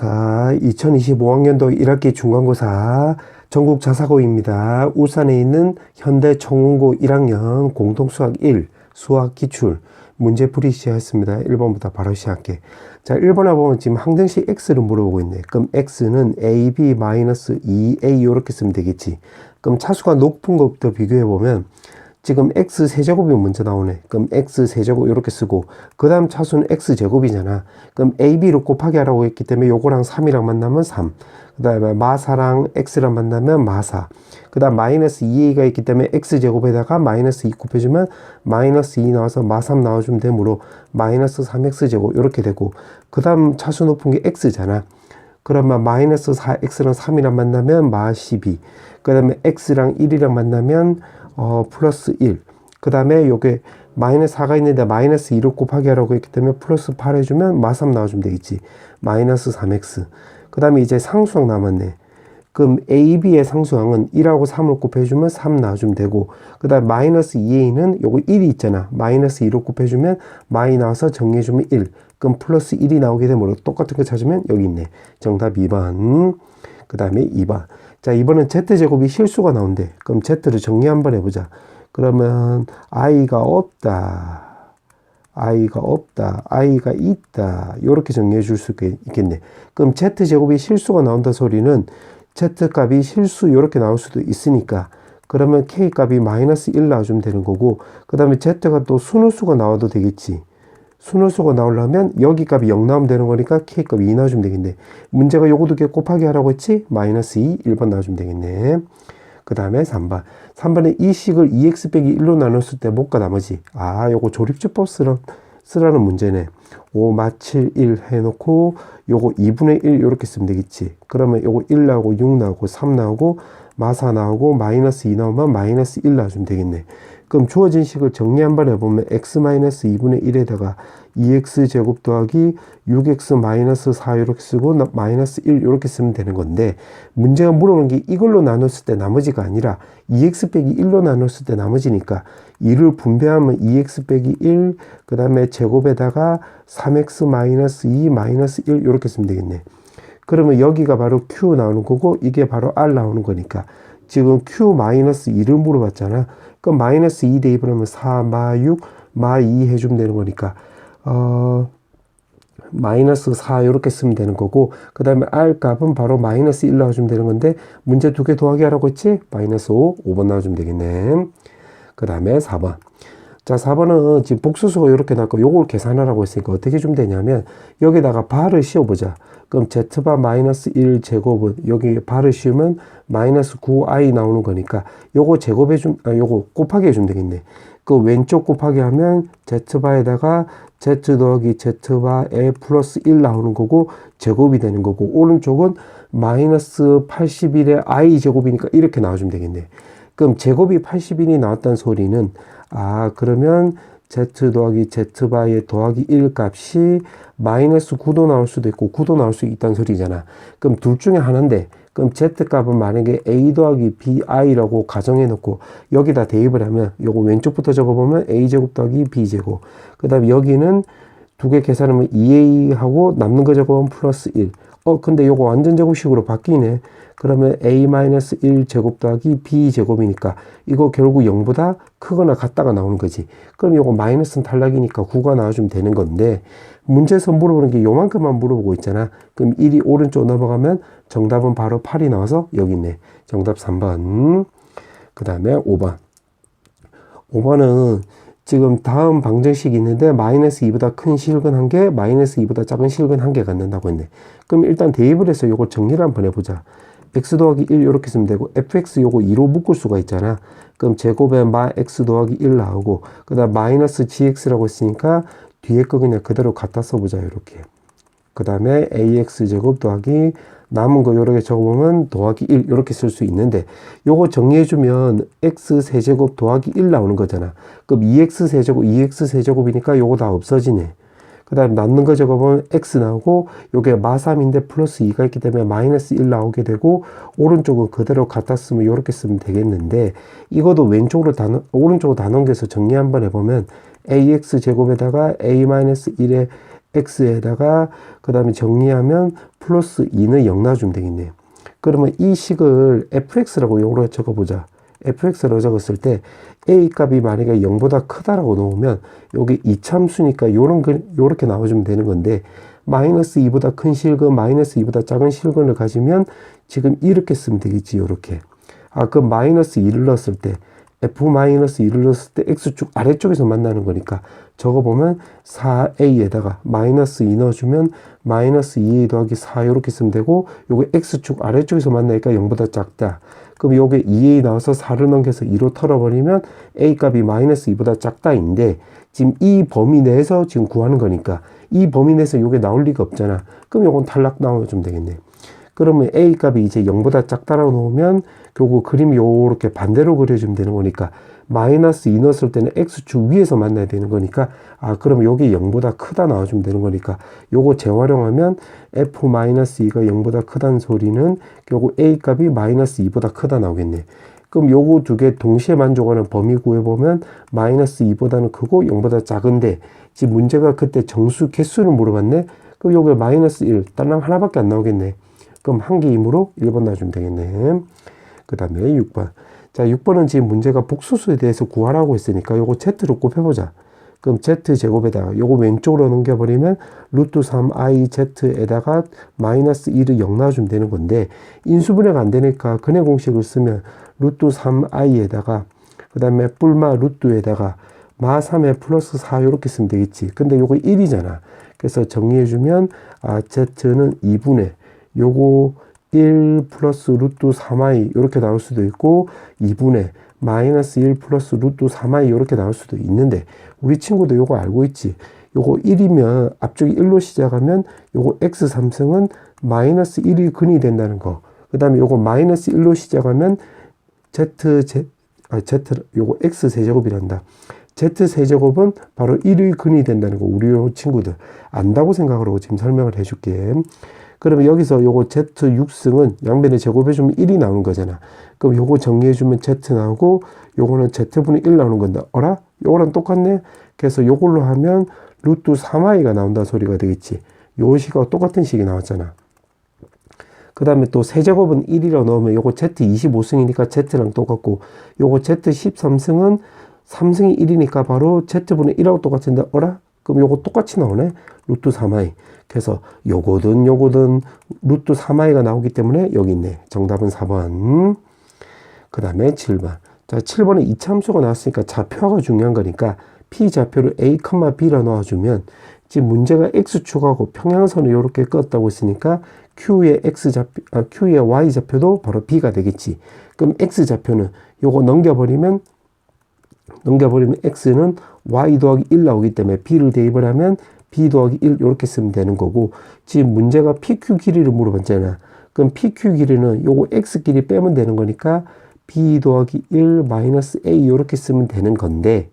자, 2025학년도 1학기 중간고사 전국 자사고입니다. 울산에 있는 현대청운고 1학년 공통수학 1 수학 기출 문제풀이 시작했습니다. 1번부터 바로 시작할게. 자, 1번에 보면 지금 항정식 x를 물어보고 있네. 그럼 x는 ab-2a 이렇게 쓰면 되겠지. 그럼 차수가 높은 것부터 비교해보면 지금 x 세제곱이 먼저 나오네. 그럼 x 세제곱 이렇게 쓰고 그 다음 차수는 x 제곱이잖아. 그럼 ab를 곱하기 하라고 했기 때문에 요거랑 3이랑 만나면 3. 그 다음에 마사랑 x랑 만나면 마사. 그 다음 마이너스 2a가 있기 때문에 x 제곱에다가 마이너스 2 곱해주면 마이너스 2 나와서 마3 나와주면 되므로 마이너스 3x 제곱 이렇게 되고 그 다음 차수 높은 게 x잖아. 그러면 마이너스 4x랑 3이랑 만나면 마 12. 그 다음에 x랑 1이랑 만나면 플러스 1. 그 다음에 요게 마이너스 4가 있는데 마이너스 2를 곱하기 하라고 했기 때문에 플러스 8 해주면 마3 나와주면 되겠지. 마이너스 3x. 그 다음에 이제 상수항 남았네. 그럼 AB의 상수항은 1하고 3을 곱해주면 3 나와주면 되고 그 다음 마이너스 2A는 요거 1이 있잖아. 마이너스 2를 곱해주면 마이 나와서 정리해주면 1. 그럼 플러스 1이 나오게 되므로 똑같은 거 찾으면 여기 있네. 정답 2번. 그 다음에 2번. 자, 이번엔 z제곱이 실수가 나온대. 그럼 z를 정리 한번 해보자. 그러면 i가 없다. i가 없다. i가 있다. 이렇게 정리해 줄 수 있겠네. 그럼 z제곱이 실수가 나온다 소리는 z값이 실수 이렇게 나올 수도 있으니까 그러면 k값이 마이너스 1 나와주면 되는 거고 그 다음에 z가 또 순호수가 나와도 되겠지. 순호수가 나오려면 여기 값이 0 나오면 되는 거니까 k값이 2 나와주면 되겠네. 문제가 요거 두 개 곱하기 하라고 했지? 마이너스 2, 1번 나와주면 되겠네. 그 다음에 3번. 3번에 이 식을 2x 빼기 1로 나눴을 때 못과 나머지. 요거 조립주법 쓰라는 문제네. 5, 마 7, 1 해놓고 요거 2분의 1 이렇게 쓰면 되겠지. 그러면 요거 1 나오고 6 나오고 3 나오고 마 4 나오고 마이너스 2 나오면 마이너스 1 나와주면 되겠네. 그럼 주어진 식을 정리 한번 해보면 x-2분의 1에다가 2x 제곱 더하기 6x-4 이렇게 쓰고 마이너스 1 이렇게 쓰면 되는 건데 문제가 물어보는 게 이걸로 나눴을 때 나머지가 아니라 2x 빼기 1로 나눴을 때 나머지니까 2를 분배하면 2x 빼기 1, 그 다음에 제곱에다가 3x-2 마이너스 1 이렇게 쓰면 되겠네. 그러면 여기가 바로 q 나오는 거고 이게 바로 r 나오는 거니까 지금 q-2를 물어봤잖아. 그럼 마이너스 2 대입을 하면 4, 마 6, 마 2 해주면 되는 거니까 마이너스 4 이렇게 쓰면 되는 거고 그 다음에 r 값은 바로 마이너스 1 나와주면 되는 건데 문제 두 개 더하기 하라고 했지? 마이너스 5, 5번 나와주면 되겠네. 그 다음에 4번. 자, 4번은 지금 복수수가 이렇게 나왔고 요걸 계산하라고 했으니까 어떻게 주면 되냐면 여기다가 바를 씌워보자. 그럼 z바 마이너스 1 제곱은 여기 바를 씌우면 마이너스 9i 나오는 거니까 요거 요거 곱하기 해주면 되겠네. 그 왼쪽 곱하기 하면 z바에다가 z 더하기 z바에 플러스 1 나오는 거고 제곱이 되는 거고 오른쪽은 마이너스 81에 i 제곱이니까 이렇게 나와주면 되겠네. 그럼 제곱이 81이 나왔다는 소리는 그러면 z 더하기 z바의 더하기 1 값이 마이너스 9도 나올 수도 있고 9도 나올 수 있다는 소리잖아. 그럼 둘 중에 하나인데 그럼 z값은 만약에 a 더하기 bi라고 가정해 놓고 여기다 대입을 하면 요거 왼쪽부터 적어보면 a제곱 더하기 b제곱 그 다음에 여기는 두 개 계산하면 2a하고 남는 거 적어보면 플러스 1 근데 요거 완전 제곱식으로 바뀌네. 그러면 a-1 제곱 더하기 b 제곱이니까 이거 결국 0보다 크거나 같다가 나오는 거지. 그럼 요거 마이너스는 탈락이니까 9가 나와주면 되는 건데 문제에서 물어보는 게 요만큼만 물어보고 있잖아. 그럼 1이 오른쪽 넘어가면 정답은 바로 8이 나와서 여기 있네. 정답 3번. 그 다음에 5번. 5번은 지금 다음 방정식이 있는데 마이너스 2보다 큰 실근 1개, 마이너스 2보다 작은 실근 1개 갖는다고 했네. 그럼 일단 대입을 해서 요거 정리를 한번 해보자. x 더하기 1 이렇게 쓰면 되고 fx 요거 2로 묶을 수가 있잖아. 그럼 제곱에 마 x 더하기 1 나오고 그 다음 마이너스 gx라고 했으니까 뒤에 거 그냥 그대로 갖다 써보자. 이렇게. 그 다음에 ax 제곱 더하기 남은 거 요렇게 적어보면 더하기 1 이렇게 쓸 수 있는데 요거 정리해주면 x 세제곱 더하기 1 나오는 거잖아. 그럼 2x 세제곱이니까 요거 다 없어지네. 그 다음 남는 거 적어보면 x 나오고 요게 마3인데 플러스 2가 있기 때문에 마이너스 1 나오게 되고 오른쪽은 그대로 갖다 쓰면 요렇게 쓰면 되겠는데 이것도 오른쪽으로 다 넘겨서 정리 한번 해보면 ax 제곱에다가 a-1에 x에다가 그 다음에 정리하면 플러스 2는 0 놔주면 되겠네요. 그러면 이 식을 fx라고 요로 적어보자. fx라고 적었을 때 a 값이 만약에 0보다 크다라고 놓으면 여기 이참수니까 요렇게 나와주면 되는 건데 마이너스 2보다 큰 실근, 마이너스 2보다 작은 실근을 가지면 지금 이렇게 쓰면 되겠지. 요렇게. 그 마이너스 2를 넣었을 때 f-2를 넣었을 때 x축 아래쪽에서 만나는 거니까 적어보면 4a에다가 마이너스 2 넣어주면 마이너스 2a 더하기 4 이렇게 쓰면 되고 요게 x축 아래쪽에서 만나니까 0보다 작다. 그럼 요게 2a 나와서 4를 넘겨서 2로 털어버리면 a 값이 마이너스 2보다 작다인데 지금 이 범위 내에서 지금 구하는 거니까 이 범위 내에서 요게 나올 리가 없잖아. 그럼 요건 탈락 나와주면 되겠네. 그러면 a 값이 이제 0보다 작다라고 놓으면 요거 그림이 요렇게 반대로 그려주면 되는 거니까 마이너스 2 넣었을 때는 x축 위에서 만나야 되는 거니까 그럼 요게 0보다 크다 나와주면 되는 거니까 요거 재활용하면 f-2가 0보다 크다는 소리는 요거 a 값이 마이너스 2보다 크다 나오겠네. 그럼 요거 두 개 동시에 만족하는 범위 구해보면 마이너스 2보다는 크고 0보다 작은데 지금 문제가 그때 정수 개수를 물어봤네. 그럼 요게 마이너스 1 딸랑 하나밖에 안 나오겠네. 그럼 한 개이므로 1번 놔주면 되겠네. 그 다음에 6번. 자, 6번은 지금 문제가 복수수에 대해서 구하라고 했으니까 요거 z로 곱해보자. 그럼 z제곱에다가 요거 왼쪽으로 넘겨버리면 루트 3iz에다가 마이너스 1을 0 놔주면 되는 건데 인수분해가 안 되니까 근해 공식을 쓰면 루트 3i에다가 그 다음에 뿔마 루트에다가 마 3에 플러스 4 이렇게 쓰면 되겠지. 근데 요거 1이잖아. 그래서 정리해주면 z는 2분의 요거 1 플러스 루트 3i 이렇게 나올 수도 있고 2분의 마이너스 1 플러스 루트 3i 이렇게 나올 수도 있는데 우리 친구도 요거 알고 있지. 요거 1이면 앞쪽이 1로 시작하면 요거 x3승은 마이너스 1이 근이 된다는 거. 그 다음에 요거 마이너스 1로 시작하면 요거 x세제곱이란다. z세제곱은 바로 1의 근이 된다는 거. 우리 요 친구들 안다고 생각을 하고 지금 설명을 해줄게. 그러면 여기서 요거 z6승은 양변에 제곱해주면 1이 나오는 거잖아. 그럼 요거 정리해주면 z 나오고 요거는 z분의 1 나오는 건데 어라? 요거랑 똑같네? 그래서 요걸로 하면 루트 3i가 나온다는 소리가 되겠지. 요 식하고 똑같은 식이 나왔잖아. 그 다음에 또 세제곱은 1이라고 넣으면 요거 z25승이니까 z랑 똑같고 요거 z13승은 3승이 1이니까 바로 z분의 1하고 똑같은데 어라? 그럼 요거 똑같이 나오네? 루트 3i. 그래서 요거든 루트 3i가 나오기 때문에 여기 있네. 정답은 4번. 그 다음에 7번. 자, 7번에 이차함수가 나왔으니까 좌표가 중요한 거니까 P좌표를 A, B라 넣어주면 지금 문제가 X축하고 평행선을 이렇게 껐다고 했으니까 Q의 Y좌표도 바로 B가 되겠지. 그럼 X좌표는 요거 넘겨버리면 X는 Y 더하기 1 나오기 때문에 B를 대입을 하면 B 더하기 1 이렇게 쓰면 되는 거고 지금 문제가 PQ 길이를 물어봤잖아. 그럼 PQ 길이는 요거 X 길이 빼면 되는 거니까 B 더하기 1 마이너스 A 이렇게 쓰면 되는 건데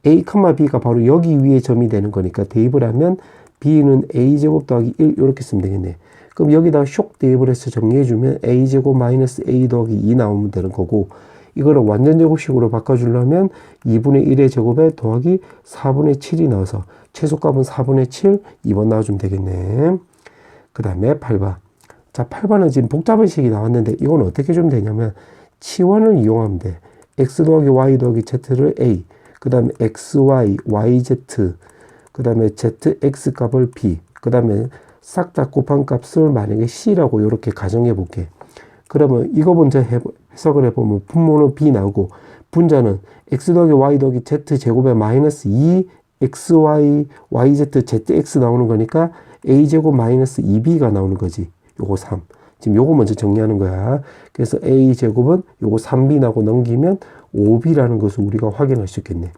A, B가 바로 여기 위에 점이 되는 거니까 대입을 하면 B는 A제곱 더하기 1 이렇게 쓰면 되겠네. 그럼 여기다가 쇽 대입을 해서 정리해주면 A제곱 마이너스 A 더하기 2 나오면 되는 거고 이거를 완전 제곱식으로 바꿔주려면 2분의 1의 제곱에 더하기 4분의 7이 나와서 최소값은 4분의 7, 2번 나와주면 되겠네. 그 다음에 8번. 자, 8번은 지금 복잡한 식이 나왔는데 이건 어떻게 주면 되냐면 치환을 이용하면 돼. x 더하기 y 더하기 z를 a, 그 다음에 xy, yz, 그 다음에 zx 값을 b, 그 다음에 싹 다 곱한 값을 만약에 c라고 이렇게 가정해 볼게. 그러면 이거 먼저 해석을 해보면 분모는 b 나오고 분자는 x 더하기 y 더하기 z 제곱에 마이너스 2 xy, yz, zx 나오는 거니까 a제곱 마이너스 2b가 나오는 거지. 요거 3. 지금 요거 먼저 정리하는 거야. 그래서 a제곱은 요거 3b 나고 넘기면 5b라는 것을 우리가 확인할 수 있겠네.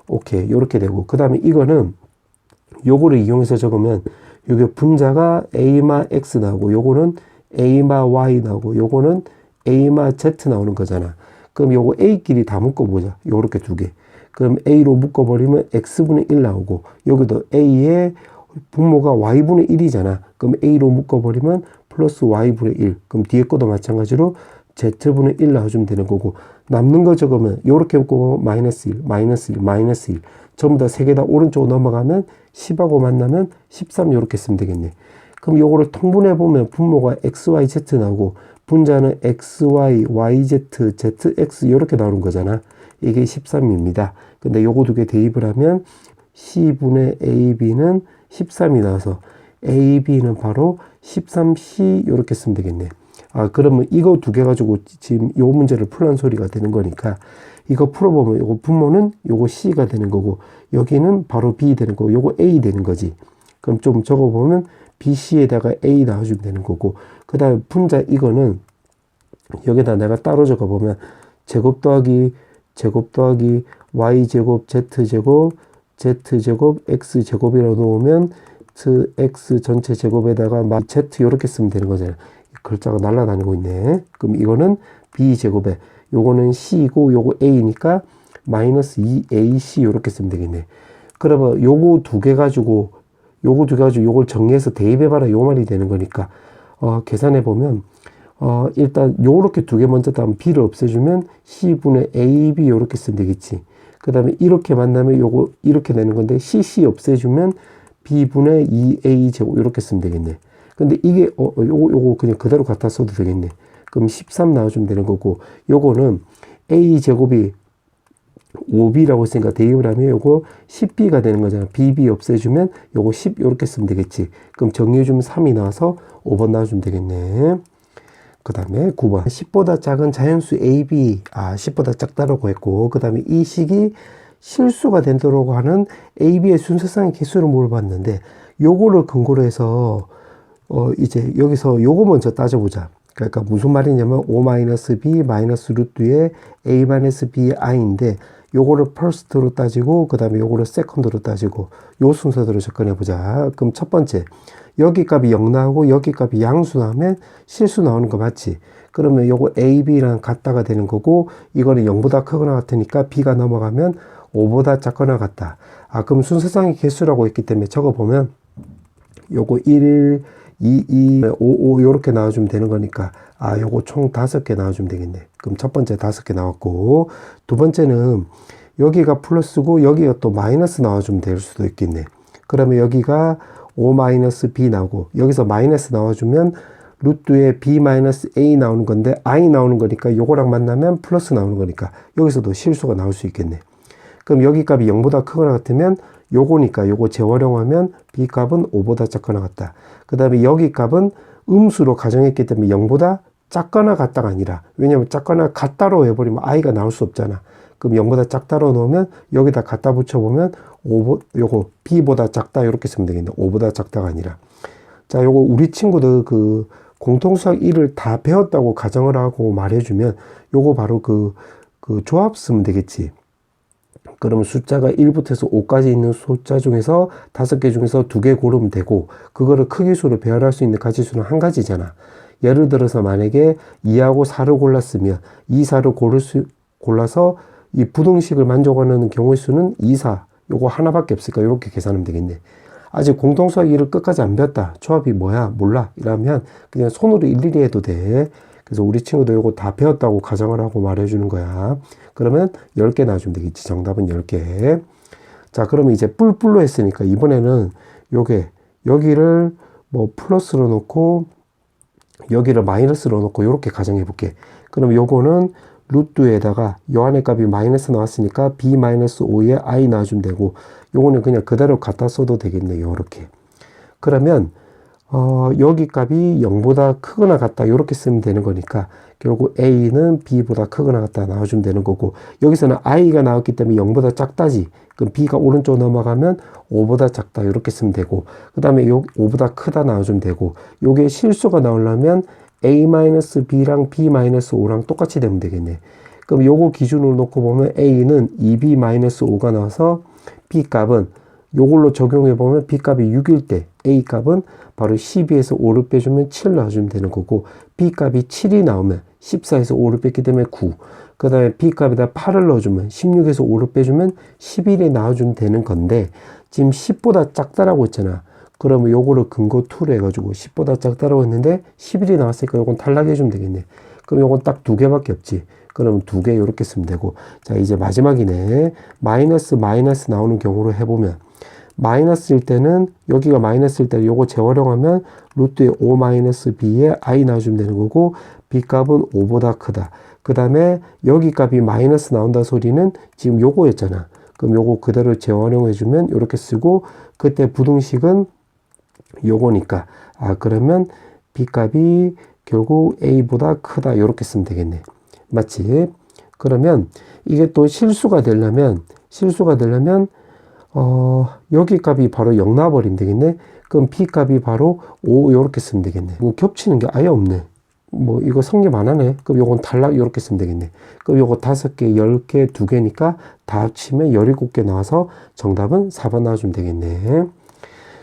오케이. 요렇게 되고. 그 다음에 이거는 요거를 이용해서 적으면 요게 분자가 a마 x 나오고 요거는 a마 y 나오고 요거는 a마 z 나오는 거잖아. 그럼 요거 a끼리 다 묶어보자. 요렇게 두 개. 그럼 a로 묶어버리면 x분의 1 나오고 여기도 a의 분모가 y분의 1이잖아. 그럼 a로 묶어버리면 플러스 y분의 1. 그럼 뒤에 것도 마찬가지로 Z분의 1 나와주면 되는 거고, 남는 거 적으면 요렇게 묶고 마이너스 1, 마이너스 1, 마이너스 1 전부 다 3개 다 오른쪽으로 넘어가면 10하고 만나면 13 요렇게 쓰면 되겠네. 그럼 요거를 통분해 보면 분모가 XYZ 나오고 분자는 XY, YZ, ZX 요렇게 나오는 거잖아. 이게 13입니다. 근데 요거 두 개 대입을 하면 C분의 AB는 13이 나와서 AB는 바로 13C 요렇게 쓰면 되겠네. 아, 그러면 이거 두 개 가지고 지금 요 문제를 풀란 소리가 되는 거니까 이거 풀어보면 요거 분모는 요거 C가 되는 거고 여기는 바로 B 되는 거고 요거 A 되는 거지. 그럼 좀 적어보면 BC에다가 A 나와주면 되는 거고 그 다음에 분자 이거는 여기다 내가 따로 적어보면 제곱 더하기 Y제곱 Z제곱 Z제곱 X제곱이라고 놓으면 X 전체 제곱에다가 Z 요렇게 쓰면 되는 거잖아요. 글자가 날아다니고 있네. 그럼 이거는 B제곱에 요거는 C이고 요거 A니까 마이너스 2AC 요렇게 쓰면 되겠네. 그러면 요거 두 개 가지고 요걸 정리해서 대입해봐라 요 말이 되는 거니까 계산해보면 일단 요렇게 두 개 먼저 따면 B를 없애주면 C분의 AB 요렇게 쓰면 되겠지. 그 다음에 이렇게 만나면 요거 이렇게 되는 건데 CC 없애주면 B분의 2A 제곱 요렇게 쓰면 되겠네. 근데 이게 요거 그냥 그대로 갖다 써도 되겠네. 그럼 13 나와주면 되는 거고 요거는 A 제곱이 5B라고 했으니까 대입을 하면 요거 10B가 되는 거잖아. BB 없애주면 요거 10 요렇게 쓰면 되겠지. 그럼 정리해주면 3이 나와서 5번 나와주면 되겠네. 그 다음에 9번 10보다 작은 자연수 AB 10보다 작다라고 했고 그 다음에 이 식이 실수가 되도록 하는 AB의 순서상의 개수를 물어봤는데 요거를 근거로 해서 이제 여기서 요거 먼저 따져보자. 그러니까 무슨 말이냐면 O-B 마이너스 루트의 A-B I인데 요거를 퍼스트로 따지고 그 다음에 요거를 세컨드로 따지고 요 순서대로 접근해보자. 그럼 첫 번째 여기 값이 0 나오고 여기 값이 양수 나오면 실수 나오는 거 맞지? 그러면 요거 AB랑 같다가 되는 거고 이거는 0보다 크거나 같으니까 B가 넘어가면 5보다 작거나 같다. 그럼 순서상의 개수라고 했기 때문에 적어보면 요거 1, 2, 5 요렇게 나와주면 되는 거니까 요거 총 5개 나와주면 되겠네. 그럼 첫 번째 5개 나왔고 두 번째는 여기가 플러스고 여기가 또 마이너스 나와주면 될 수도 있겠네. 그러면 여기가 O-B 나오고 여기서 마이너스 나와주면 루트에 B-A 나오는 건데 I 나오는 거니까 요거랑 만나면 플러스 나오는 거니까 여기서도 실수가 나올 수 있겠네. 그럼 여기 값이 0보다 크거나 같으면 요거니까 요거 재활용하면 B 값은 5보다 작거나 같다. 그 다음에 여기 값은 음수로 가정했기 때문에 0보다 작거나 같다가 아니라 왜냐면 작거나 같다로 해버리면 I가 나올 수 없잖아. 그럼 0보다 작다로 넣으면 여기다 갖다 붙여보면 요거 B보다 작다 이렇게 쓰면 되겠네. 5보다 작다가 아니라. 자, 요거 우리 친구들 그 공통수학 1을 다 배웠다고 가정을 하고 말해주면 요거 바로 그 조합 쓰면 되겠지. 그러면 숫자가 1부터 해서 5까지 있는 숫자 중에서 5개 중에서 2개 고르면 되고 그거를 크기수로 배열할 수 있는 가지수는 한 가지잖아. 예를 들어서 만약에 2하고 4를 골랐으면 2, 4를 골라서 이 부등식을 만족하는 경우의 수는 2, 4 요거 하나밖에 없으니까 이렇게 계산하면 되겠네. 아직 공통수학 1을 끝까지 안 배웠다. 조합이 뭐야? 몰라. 이러면 그냥 손으로 일일이 해도 돼. 그래서 우리 친구도 요거 다 배웠다고 가정을 하고 말해주는 거야. 그러면 10개 나와주면 되겠지. 정답은 10개. 자, 그러면 이제 뿔뿔로 했으니까 이번에는 여기를 뭐 플러스로 놓고 여기를 마이너스로 놓고 이렇게 가정해 볼게. 그럼 요거는 루트에다가 요 안에 값이 마이너스 나왔으니까 B-5에 I 나와주면 되고 요거는 그냥 그대로 갖다 써도 되겠네요. 요렇게. 그러면 여기 값이 0보다 크거나 같다 이렇게 쓰면 되는 거니까 결국 A는 B보다 크거나 같다 나와주면 되는 거고 여기서는 I가 나왔기 때문에 0보다 작다지. 그럼 B가 오른쪽 넘어가면 5보다 작다 이렇게 쓰면 되고 그 다음에 요 5보다 크다 나와주면 되고 요게 실수가 나오려면 A-B랑 B-5랑 똑같이 되면 되겠네. 그럼 요거 기준으로 놓고 보면 A는 2B-5가 나와서 B 값은 요걸로 적용해 보면 B 값이 6일 때 A 값은 바로 12에서 5를 빼주면 7 나와주면 되는 거고 B 값이 7이 나오면 14에서 5를 뺐기 때문에 9. 그 다음에 B 값에다 8을 넣어주면 16에서 5를 빼주면 11이 나와주면 되는 건데 지금 10보다 작다라고 했잖아. 그러면 요거를 근거 2로 해가지고 10보다 작다라고 했는데 11이 나왔으니까 요건 탈락해주면 되겠네. 그럼 요건 딱 두 개밖에 없지. 그럼 두 개 이렇게 쓰면 되고. 자, 이제 마지막이네. 마이너스 나오는 경우로 해보면, 마이너스일 때는, 여기가 마이너스일 때 요거 재활용하면 루트의 5 마이너스 b에 i 나와주면 되는 거고, b 값은 5보다 크다. 그 다음에 여기 값이 마이너스 나온다 소리는 지금 요거였잖아. 그럼 요거 그대로 재활용해주면 이렇게 쓰고, 그때 부등식은 요거니까, 그러면 b 값이 결국 a보다 크다. 이렇게 쓰면 되겠네. 맞지? 그러면 이게 또 실수가 되려면 여기 값이 바로 0 나와버리면 되겠네. 그럼 b 값이 바로 5 이렇게 쓰면 되겠네. 겹치는 게 아예 없네. 뭐 이거 성립 안 하네. 그럼 요건 탈락 이렇게 쓰면 되겠네. 그럼 요거 5개, 10개, 2개니까 다 합치면 17개 나와서 정답은 4번 나와주면 되겠네.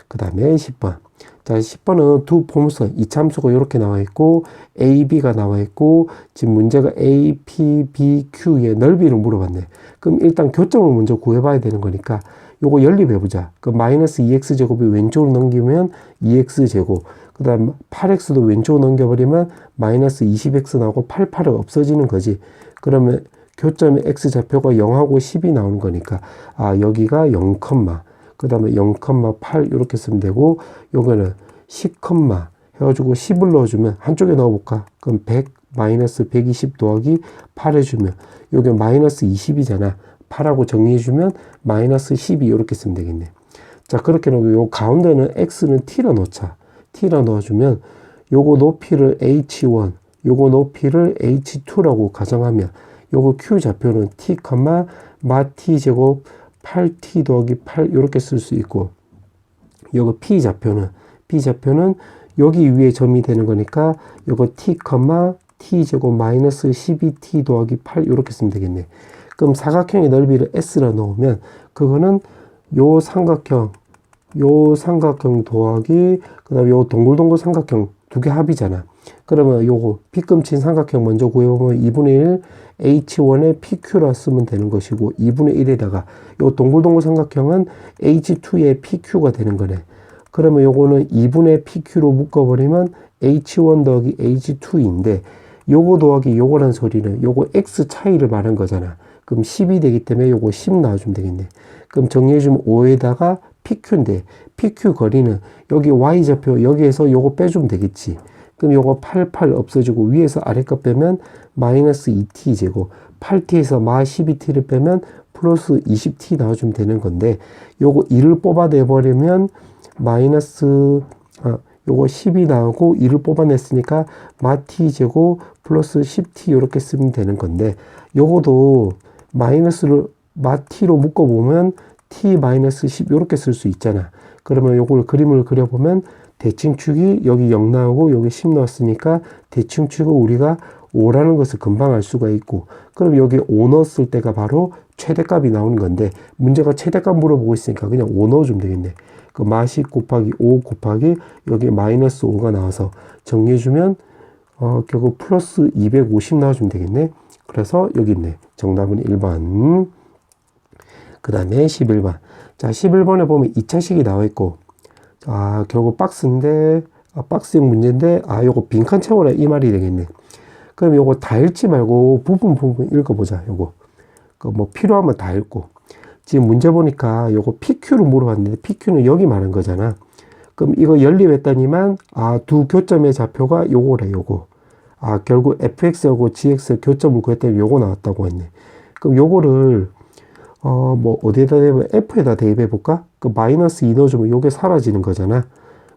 그 다음에 10번. 자, 10번은 두 포물선, 이차함수가 이렇게 나와 있고, A, B가 나와 있고, 지금 문제가 A, P, B, Q의 넓이를 물어봤네. 그럼 일단 교점을 먼저 구해봐야 되는 거니까, 요거 연립해보자. 그 마이너스 2x제곱이 왼쪽으로 넘기면 2x제곱. 그 다음 8x도 왼쪽으로 넘겨버리면 마이너스 20x 나오고 88은 없어지는 거지. 그러면 교점의 x좌표가 0하고 10이 나오는 거니까, 여기가 0, 그 다음에 0,8 이렇게 쓰면 되고, 요거는 10, 해가지고 10을 넣어주면 한쪽에 넣어볼까? 그럼 100 마이너스 120 더하기 8 해주면 요게 마이너스 20이잖아. 8하고 정리해주면 마이너스 12 이렇게 쓰면 되겠네. 자, 그렇게 놓고 요 가운데는 x는 t로 넣자. t로 넣어주면 요거 높이를 h1, 요거 높이를 h2라고 가정하면 요거 q 좌표는 t, 마 t 제곱 8t 더하기 8 이렇게 쓸 수 있고, 요거 p 좌표는 여기 위에 점이 되는 거니까 요거 t, t 제곱 마이너스 12t 더하기 8 이렇게 쓰면 되겠네. 그럼 사각형의 넓이를 s라 넣으면 그거는 요 삼각형 더하기 그 다음에 요 동글동글 삼각형 두 개 합이잖아. 그러면 요거 빗금친 삼각형 먼저 구해보면 2분의 1 H1의 PQ라 쓰면 되는 것이고, 2분의 1에다가 요 동글동글 삼각형은 H2의 PQ가 되는 거네. 그러면 요거는 2분의 PQ로 묶어버리면 H1 더하기 H2인데, 요거 더하기 요거란 소리는 요거 X 차이를 말한 거잖아. 그럼 10이 되기 때문에 요거 10 나와주면 되겠네. 그럼 정리해주면 5에다가 PQ인데, PQ 거리는 여기 Y좌표 여기에서 요거 빼주면 되겠지. 그럼 요거 88 없어지고 위에서 아래값 빼면 마이너스 2t 제곱, 8t에서 마 12t를 빼면 플러스 20t 나와주면 되는 건데, 요거 2를 뽑아내버리면 마이너스, 요거 10이 나오고 2를 뽑아냈으니까 마 t 제곱 플러스 10t 이렇게 쓰면 되는 건데, 요거도 마이너스를 마 t로 묶어보면 t 마이너스 10 이렇게 쓸 수 있잖아. 그러면 요걸 그림을 그려보면 대칭축이 여기 0 나오고 여기 10 넣었으니까 대칭축을 우리가 5라는 것을 금방 알 수가 있고, 그럼 여기 5 넣었을 때가 바로 최대값이 나오는 건데, 문제가 최대값 물어보고 있으니까 그냥 5 넣어주면 되겠네. 그 마10 곱하기 5 곱하기 여기 마이너스 5가 나와서 정리해주면 결국 플러스 250 나와주면 되겠네. 그래서 여기 있네. 정답은 1번. 그 다음에 11번. 자, 11번에 보면 2차식이 나와 있고, 결국 박스인데, 박스형 문제인데, 요거 빈칸 채워라 이 말이 되겠네. 그럼 요거 다 읽지 말고 부분 읽어보자. 요거 뭐 필요하면 다 읽고. 지금 문제 보니까 요거 PQ를 물어봤는데 PQ는 여기 말한 거잖아. 그럼 이거 연립했더니만 두 교점의 좌표가 요거래. 요거 결국 fx하고 gx 교점을 구했더니 요거 나왔다고 했네. 그럼 요거를 뭐 어디에다 대면 f에다 대입해 볼까? 그 마이너스 2 넣어주면 요게 사라지는 거잖아.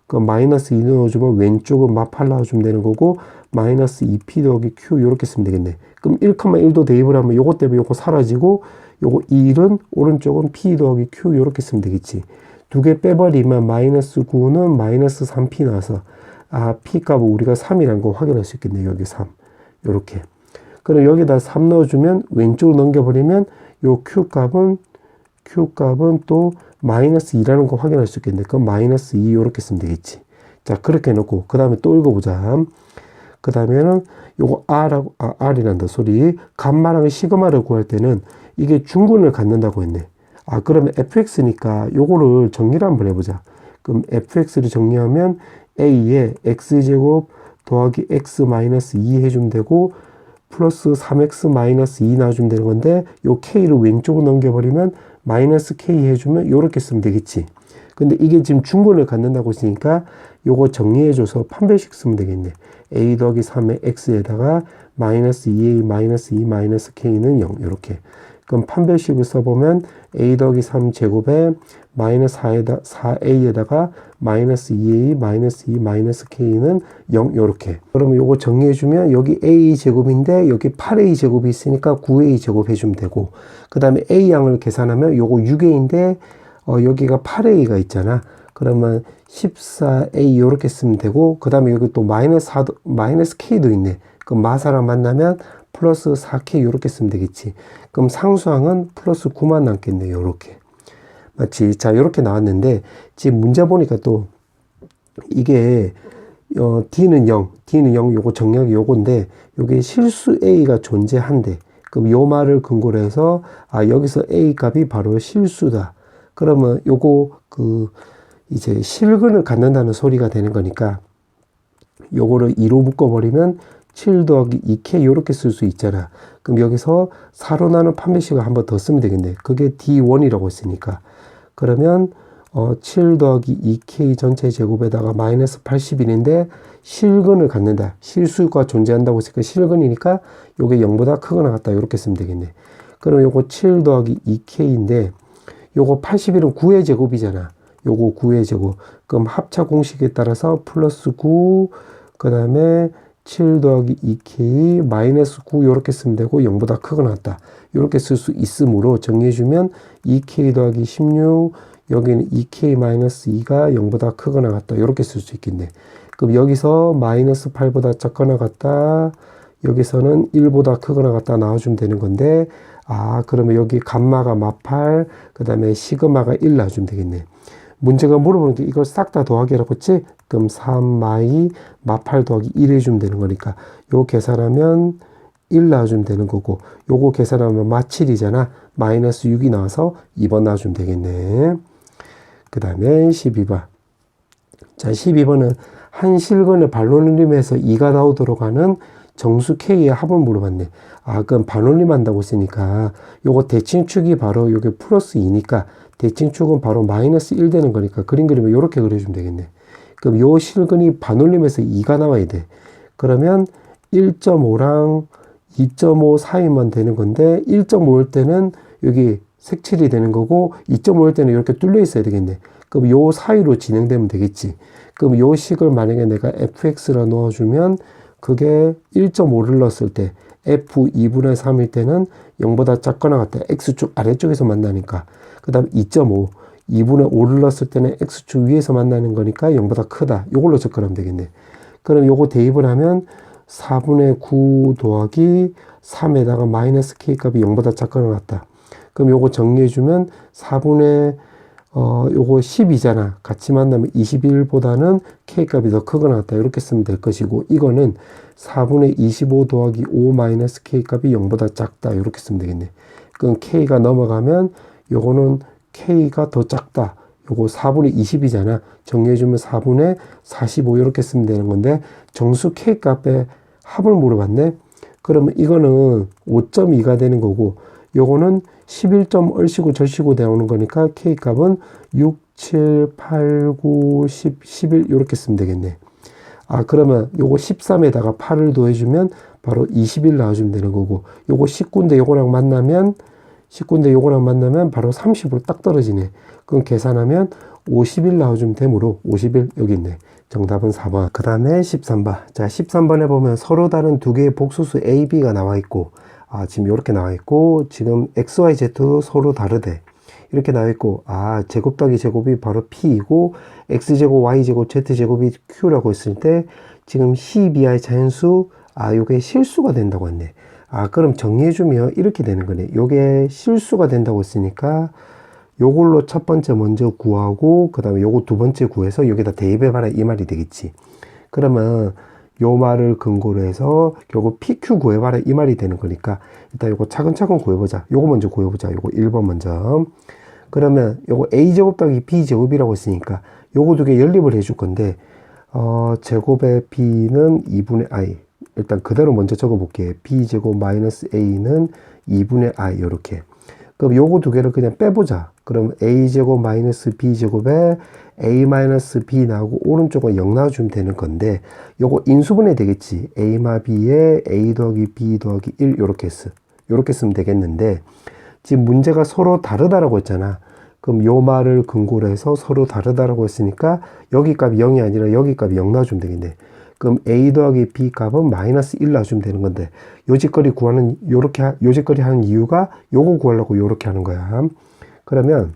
그 마이너스 2 넣어주면 왼쪽은 마8 넣어주면 되는 거고, 마이너스 2p 더하기 q 이렇게 쓰면 되겠네. 그럼 1,1도 대입을 하면 요거 때문에 요거 사라지고, 요거 1은 오른쪽은 p 더하기 q 이렇게 쓰면 되겠지. 두 개 빼버리면 마이너스 9는 마이너스 3p 나와서 p 값을 우리가 3이라는 거 확인할 수 있겠네. 여기 3 요렇게. 그럼 여기다 3 넣어주면 왼쪽으로 넘겨버리면 요 q 값은 또 마이너스 2라는 거 확인할 수 있겠네. 그럼 마이너스 2 이렇게 쓰면 되겠지. 자, 그렇게 해놓고 그 다음에 또 읽어보자. 그 다음에는 요거 R이란다 소리. 감마랑 시그마를 구할 때는 이게 중근을 갖는다고 했네. 그러면 fx니까 요거를 정리를 한번 해보자. 그럼 fx를 정리하면 a에 x제곱 더하기 x 마이너스 2 해주면 되고 플러스 3x 마이너스 2 놔주면 되는 건데 요 k를 왼쪽으로 넘겨버리면 마이너스 k 해주면 요렇게 쓰면 되겠지. 근데 이게 지금 중근을 갖는다고 했으니까 요거 정리해줘서 판별식 쓰면 되겠네. a 더하기 3의 x에다가 마이너스 2a 마이너스 2 마이너스 k는 0 요렇게. 그럼 판별식을 써보면 a 더하기 3 제곱에 마이너스 4a에다가 마이너스 2a 마이너스 2 마이너스 k는 0 요렇게. 그러면 요거 정리해주면 여기 a 제곱인데 여기 8a 제곱이 있으니까 9a 제곱 해주면 되고 그 다음에 a 양을 계산하면 요거 6a인데 여기가 8a가 있잖아. 그러면 14a 요렇게 쓰면 되고 그 다음에 여기 또 마이너스 k도 있네. 그럼 마사랑 만나면 플러스 4k 요렇게 쓰면 되겠지. 그럼 상수항은 플러스 9만 남겠네. 요렇게. 맞지? 자, 요렇게 나왔는데 지금 문제 보니까 또 이게 D는 0, 요거 정렬이 요건데 요게 실수 A가 존재한대. 그럼 요 말을 근거로 해서 여기서 A 값이 바로 실수다. 그러면 요거 이제 실근을 갖는다는 소리가 되는 거니까 요거를 2로 묶어버리면 7 더하기 2k 요렇게 쓸 수 있잖아. 그럼 여기서 4로 나눈 판별식을 한 번 더 쓰면 되겠네. 그게 D1이라고 했으니까. 그러면 7 더하기 2k 전체 제곱에다가 마이너스 81인데 실근을 갖는다. 실수가 존재한다고 했으니까 실근이니까 요게 0보다 크거나 같다. 요렇게 쓰면 되겠네. 그럼 요거 7 더하기 2k인데 요거 81은 9의 제곱이잖아. 요거 9의 제곱. 그럼 합차 공식에 따라서 플러스 9, 그 다음에 7 더하기 2k 마이너스 9 요렇게 쓰면 되고 0보다 크거나 같다. 요렇게 쓸 수 있으므로 정리해주면 2k 더하기 16 여기는 2k 마이너스 2가 0보다 크거나 같다. 요렇게 쓸 수 있겠네. 그럼 여기서 마이너스 8보다 작거나 같다. 여기서는 1보다 크거나 같다 나와주면 되는 건데 그러면 여기 감마가 마8 그 다음에 시그마가 1 나와주면 되겠네. 문제가 물어보는 게 이걸 싹 다 더하기라고 했지? 그럼 3마이 마8 더하기 1 해주면 되는 거니까 요 계산하면 1 나와주면 되는 거고 요거 계산하면 마7이잖아. 마이너스 6이 나와서 2번 나와주면 되겠네. 그 다음에 12번. 자, 12번은 한 실근의 반올림에서 2가 나오도록 하는 정수 K의 합을 물어봤네. 그럼 반올림 한다고 했으니까 요거 대칭축이 바로 요게 플러스 2니까 대칭축은 바로 마이너스 1 되는 거니까 그림 그리면 요렇게 그려주면 되겠네. 그럼 요 실근이 반올림에서 2가 나와야 돼. 그러면 1.5랑 2.5 사이만 되는 건데 1.5일 때는 여기 색칠이 되는 거고 2.5일 때는 이렇게 뚫려 있어야 되겠네. 그럼 요 사이로 진행되면 되겠지. 그럼 요 식을 만약에 내가 fx라 넣어주면 그게 1.5를 넣었을 때 f 2분의 3일 때는 0보다 작거나 같다. x축 아래쪽에서 만나니까. 그 다음 2.5 2분의 5를 넣었을 때는 x축 위에서 만나는 거니까 0보다 크다. 요걸로 접근하면 되겠네. 그럼 요거 대입을 하면 4분의 9 더하기 3에다가 마이너스 k 값이 0보다 작거나 같다. 그럼 요거 정리해주면 4분의 요거 10이잖아. 같이 만나면 21보다는 k 값이 더 크거나 같다. 이렇게 쓰면 될 것이고 이거는 4분의 25 더하기 5 마이너스 k 값이 0보다 작다. 이렇게 쓰면 되겠네. 그럼 k가 넘어가면 요거는 k가 더 작다. 요거 4분의 20이잖아. 정리해주면 4분의 45 이렇게 쓰면 되는 건데 정수 k 값의 합을 물어봤네. 그러면 이거는 5.2가 되는 거고 요거는 11점 얼씨구 절씨구 나오는 거니까 k 값은 6, 7, 8, 9, 10, 11 이렇게 쓰면 되겠네. 그러면 요거 13에다가 8을 더해주면 바로 21 나와주면 되는 거고 요거 19인데 요거랑 만나면 바로 30으로 딱 떨어지네. 그럼 계산하면 51 나와주면 되므로 51 여기 있네. 정답은 4번. 그 다음에 13번. 자, 13번에 보면 서로 다른 두 개의 복소수 A, B가 나와 있고 지금 이렇게 나와 있고 지금 X, Y, Z도 서로 다르대. 이렇게 나와 있고 제곱 더하기 제곱이 바로 P이고 X제곱, Y제곱, Z제곱이 Q라고 했을 때 지금 C, B의 자연수 요게 실수가 된다고 했네. 그럼 정리해주면 이렇게 되는 거네. 요게 실수가 된다고 했으니까 요걸로 첫 번째 먼저 구하고 그 다음에 요거 두 번째 구해서 여기다 대입해봐라 이 말이 되겠지. 그러면 요 말을 근거로 해서 결국 PQ 구해봐라 이 말이 되는 거니까 일단 요거 차근차근 구해보자. 요거 먼저 구해보자. 요거 1번 먼저. 그러면 요거 A제곱 더하기 B제곱이라고 했으니까 요거 두 개 연립을 해줄 건데 제곱의 b는 2분의 i. 일단 그대로 먼저 적어볼게요. b제곱 마이너스 a는 2분의 i 이렇게. 그럼 요거 두 개를 그냥 빼보자. 그럼 a제곱 마이너스 b제곱에 a 마이너스 b 나오고 오른쪽은 0 나와주면 되는 건데 요거 인수분해 되겠지. a마 b에 a 더하기 b 더하기 1 요렇게 쓰면 되겠는데 지금 문제가 서로 다르다라고 했잖아. 그럼 요 말을 근거로 해서 서로 다르다라고 했으니까 여기 값이 0이 아니라 여기 값이 0 나와주면 되겠네. 그럼 a 더하기 b 값은 마이너스 1 놔주면 되는 건데 요짓거리 구하는 요짓거리 하는 이유가 요거 구하려고 요렇게 하는 거야. 그러면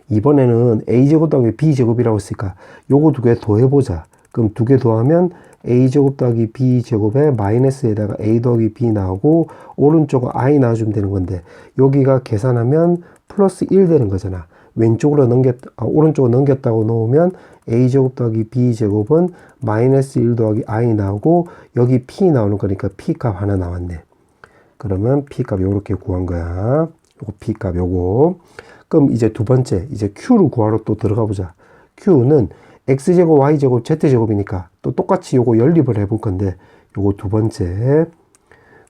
이번에는 a제곱 더하기 b제곱이라고 했으니까 요거 두 개 더해보자. 그럼 두 개 더하면 a제곱 더하기 b제곱에 마이너스에다가 a 더하기 b 나오고 오른쪽은 i 나와주면 되는 건데 여기가 계산하면 플러스 1 되는 거잖아. 왼쪽으로 오른쪽으로 넘겼다고 놓으면 a제곱 더하기 b제곱은 마이너스 1 더하기 i 나오고 여기 p 나오는 거니까 p 값 하나 나왔네. 그러면 p 값 요렇게 구한 거야. 요거 p 값 요거. 그럼 이제 두 번째 이제 q를 구하러 또 들어가 보자. q는 x제곱 y제곱 z제곱이니까 또 똑같이 요거 연립을 해볼 건데 요거 두 번째.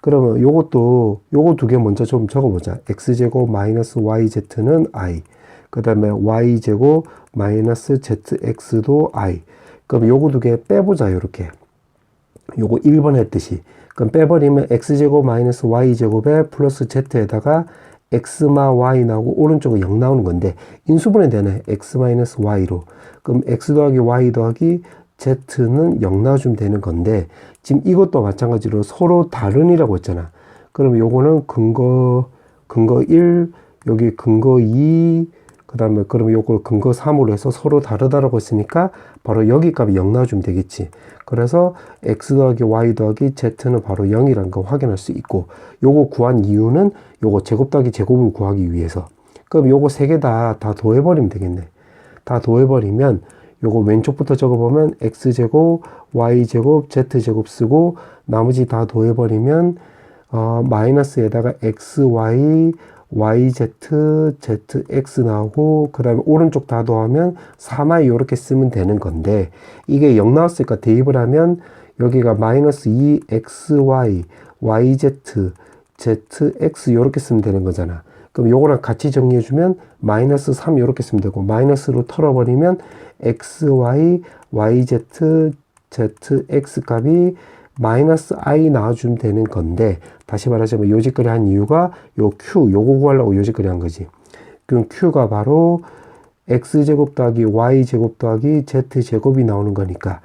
그러면 요거 두 개 먼저 좀 적어보자. x제곱 마이너스 yz는 i. 그 다음에 y제곱 마이너스 zx도 i. 그럼 요거 두 개 빼보자. 요렇게. 요거 1번 했듯이. 그럼 빼버리면 x제곱 마이너스 y제곱에 플러스 z에다가 x마 y 나오고 오른쪽은 0 나오는 건데 인수분해 되네. x 마이너스 y로. 그럼 x 더하기 y 더하기 z는 0 나와주면 되는 건데 지금 이것도 마찬가지로 서로 다른이라고 했잖아. 그럼 요거는 근거 1, 여기 근거 2, 그 다음에 그러면 요걸 근거 3으로 해서 서로 다르다라고 했으니까 바로 여기 값이 0 나와주면 되겠지. 그래서 x 더하기 y 더하기 z는 바로 0이라는 거 확인할 수 있고 요거 구한 이유는 요거 제곱 더하기 제곱을 구하기 위해서. 그럼 요거 세 개 다 더해버리면 되겠네. 다 더해버리면 요거 왼쪽부터 적어보면 x제곱, y제곱, z제곱 쓰고 나머지 다 더해버리면 마이너스에다가 xy, yz, zx 나오고 그 다음에 오른쪽 다 더하면 3i 이렇게 쓰면 되는 건데 이게 0 나왔으니까 대입을 하면 여기가 마이너스 2xy, yz, zx 이렇게 쓰면 되는 거잖아. 그럼 요거랑 같이 정리해주면 마이너스 3 이렇게 쓰면 되고 마이너스로 털어버리면 xy, yz, zx 값이 마이너스 i 나와주면 되는 건데 다시 말하자면 요짓거리 한 이유가 요 q 요거 구하려고 요짓거리 한 거지. 그럼 q가 바로 x제곱 더하기 y제곱 더하기 z제곱이 나오는 거니까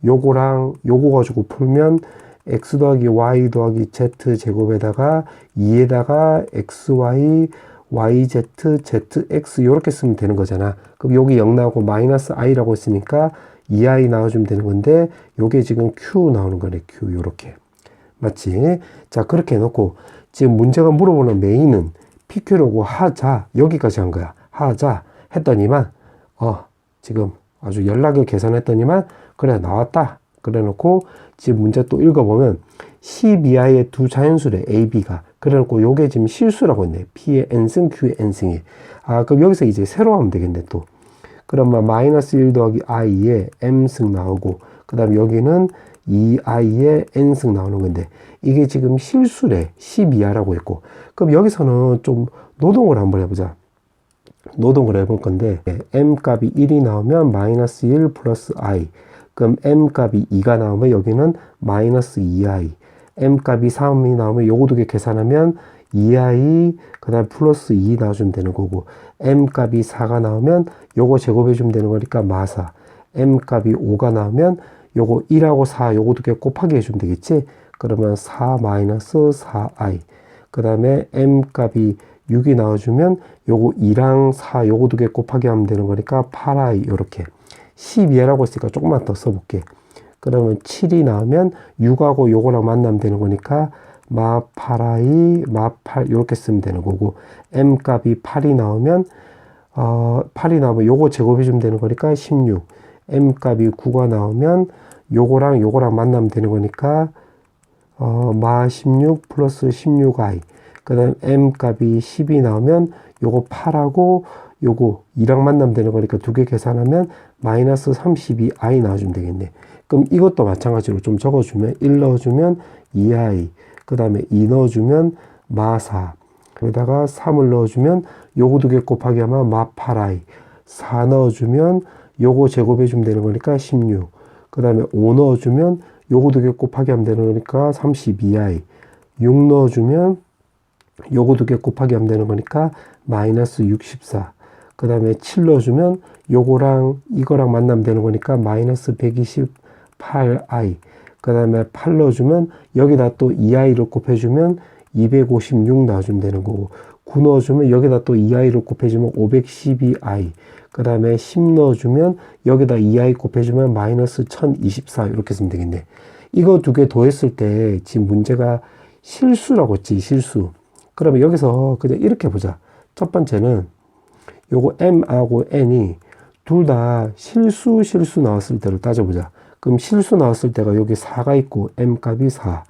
요거랑 요거 가지고 풀면 x 더하기 y 더하기 z제곱에다가 2에다가 xy, yz, zx 이렇게 쓰면 되는 거잖아. 그럼 여기 0 나오고 마이너스 i라고 했으니까 2i 나와주면 되는 건데 요게 지금 q 나오는 거네. q 요렇게. 맞지? 자 그렇게 해놓고 지금 문제가 물어보는 메인은 pq라고 하자. 여기까지 한 거야. 하자 했더니만 지금 아주 연락을 계산했더니만 그래 나왔다. 그래 놓고 지금 문제 또 읽어보면 12i의 두 자연수래 a, b가. 그래 놓고 요게 지금 실수라고 했네. p의 n승, q의 n승이. 그럼 여기서 이제 새로 하면 되겠네 또. 그러면 마이너스 1 더하기 i에 m승 나오고 그 다음에 여기는 2i에 n승 나오는 건데 이게 지금 실수래. 12i라고 했고 그럼 여기서는 좀 노동을 한번 해보자. 노동을 해볼 건데 m 값이 1이 나오면 마이너스 1 플러스 i. 그럼 m 값이 2가 나오면 여기는 마이너스 2i. m 값이 3이 나오면 요거 두 개 계산하면 2i 그 다음 플러스 2 나와주면 되는 거고 m 값이 4가 나오면 요거 제곱해주면 되는 거니까 마사. m 값이 5가 나오면 요거 1하고 4 요거 두 개 곱하기 해주면 되겠지. 그러면 4 마이너스 4i. 그 다음에 m 값이 6이 나와주면 요거 2랑 4 요거 두 개 곱하기 하면 되는 거니까 8i 요렇게. 12라고 했으니까 조금만 더 써볼게. 그러면 7이 나오면 6하고 요거랑 만나면 되는 거니까 마 8i, 마 8 이렇게 쓰면 되는 거고 m 값이 8이 나오면 8이 나오면 요거 제곱해주면 되는 거니까 16. m 값이 9가 나오면 요거랑 만나면 되는 거니까 마 16 플러스 16i. 그 다음 m 값이 10이 나오면 요거 8하고 요거 2랑 만나면 되는 거니까 두 개 계산하면 마이너스 32i 나와주면 되겠네. 그럼 이것도 마찬가지로 좀 적어주면 1 넣어주면 2i, 그 다음에 2 넣어주면 마4, 여기다가 3을 넣어주면 요거 두 개 곱하기 하면 마8i, 4 넣어주면 요거 제곱해주면 되는 거니까 16, 그 다음에 5 넣어주면 요거 두 개 곱하기 하면 되는 거니까 32i, 6 넣어주면 요거 두 개 곱하기 하면 되는 거니까 마이너스 64, 그 다음에 7 넣어주면 요거랑 이거랑 만나면 되는 거니까 마이너스 128i, 그 다음에 8 넣어주면 여기다 또 2i를 곱해주면 256 나와주면 되는 거고, 9 넣어주면 여기다 또 2i를 곱해주면 512i, 그 다음에 10 넣어주면 여기다 2i 곱해주면 마이너스 1024 이렇게 쓰면 되겠네. 이거 두 개 더했을 때 지금 문제가 실수라고 했지, 실수. 그러면 여기서 그냥 이렇게 보자. 첫 번째는 요거 m하고 n이 둘 다 실수 나왔을 때를 따져보자. 그럼 실수 나왔을 때가 여기 4가 있고 m 값이 4,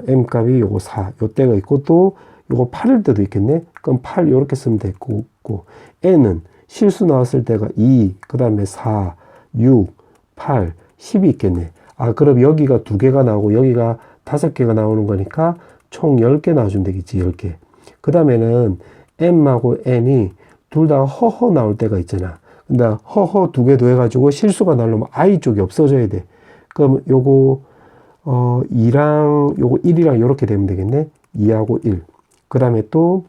m 값이 요거 4, 요 때가 있고 또 요거 8일 때도 있겠네. 그럼 8 요렇게 쓰면 되고, n은 실수 나왔을 때가 2, 그 다음에 4, 6, 8, 10이 있겠네. 그럼 여기가 두 개가 나오고 여기가 5개가 나오는 거니까 총 10개 나와주면 되겠지, 10개. 그 다음에는 m하고 n이 둘 다 허허 나올 때가 있잖아. 근데 허허 두 개 더해가지고 실수가 나려면 i 쪽이 없어져야 돼. 그럼 요거 2랑 요거 1이랑 요렇게 되면 되겠네. 2하고 1. 그 다음에 또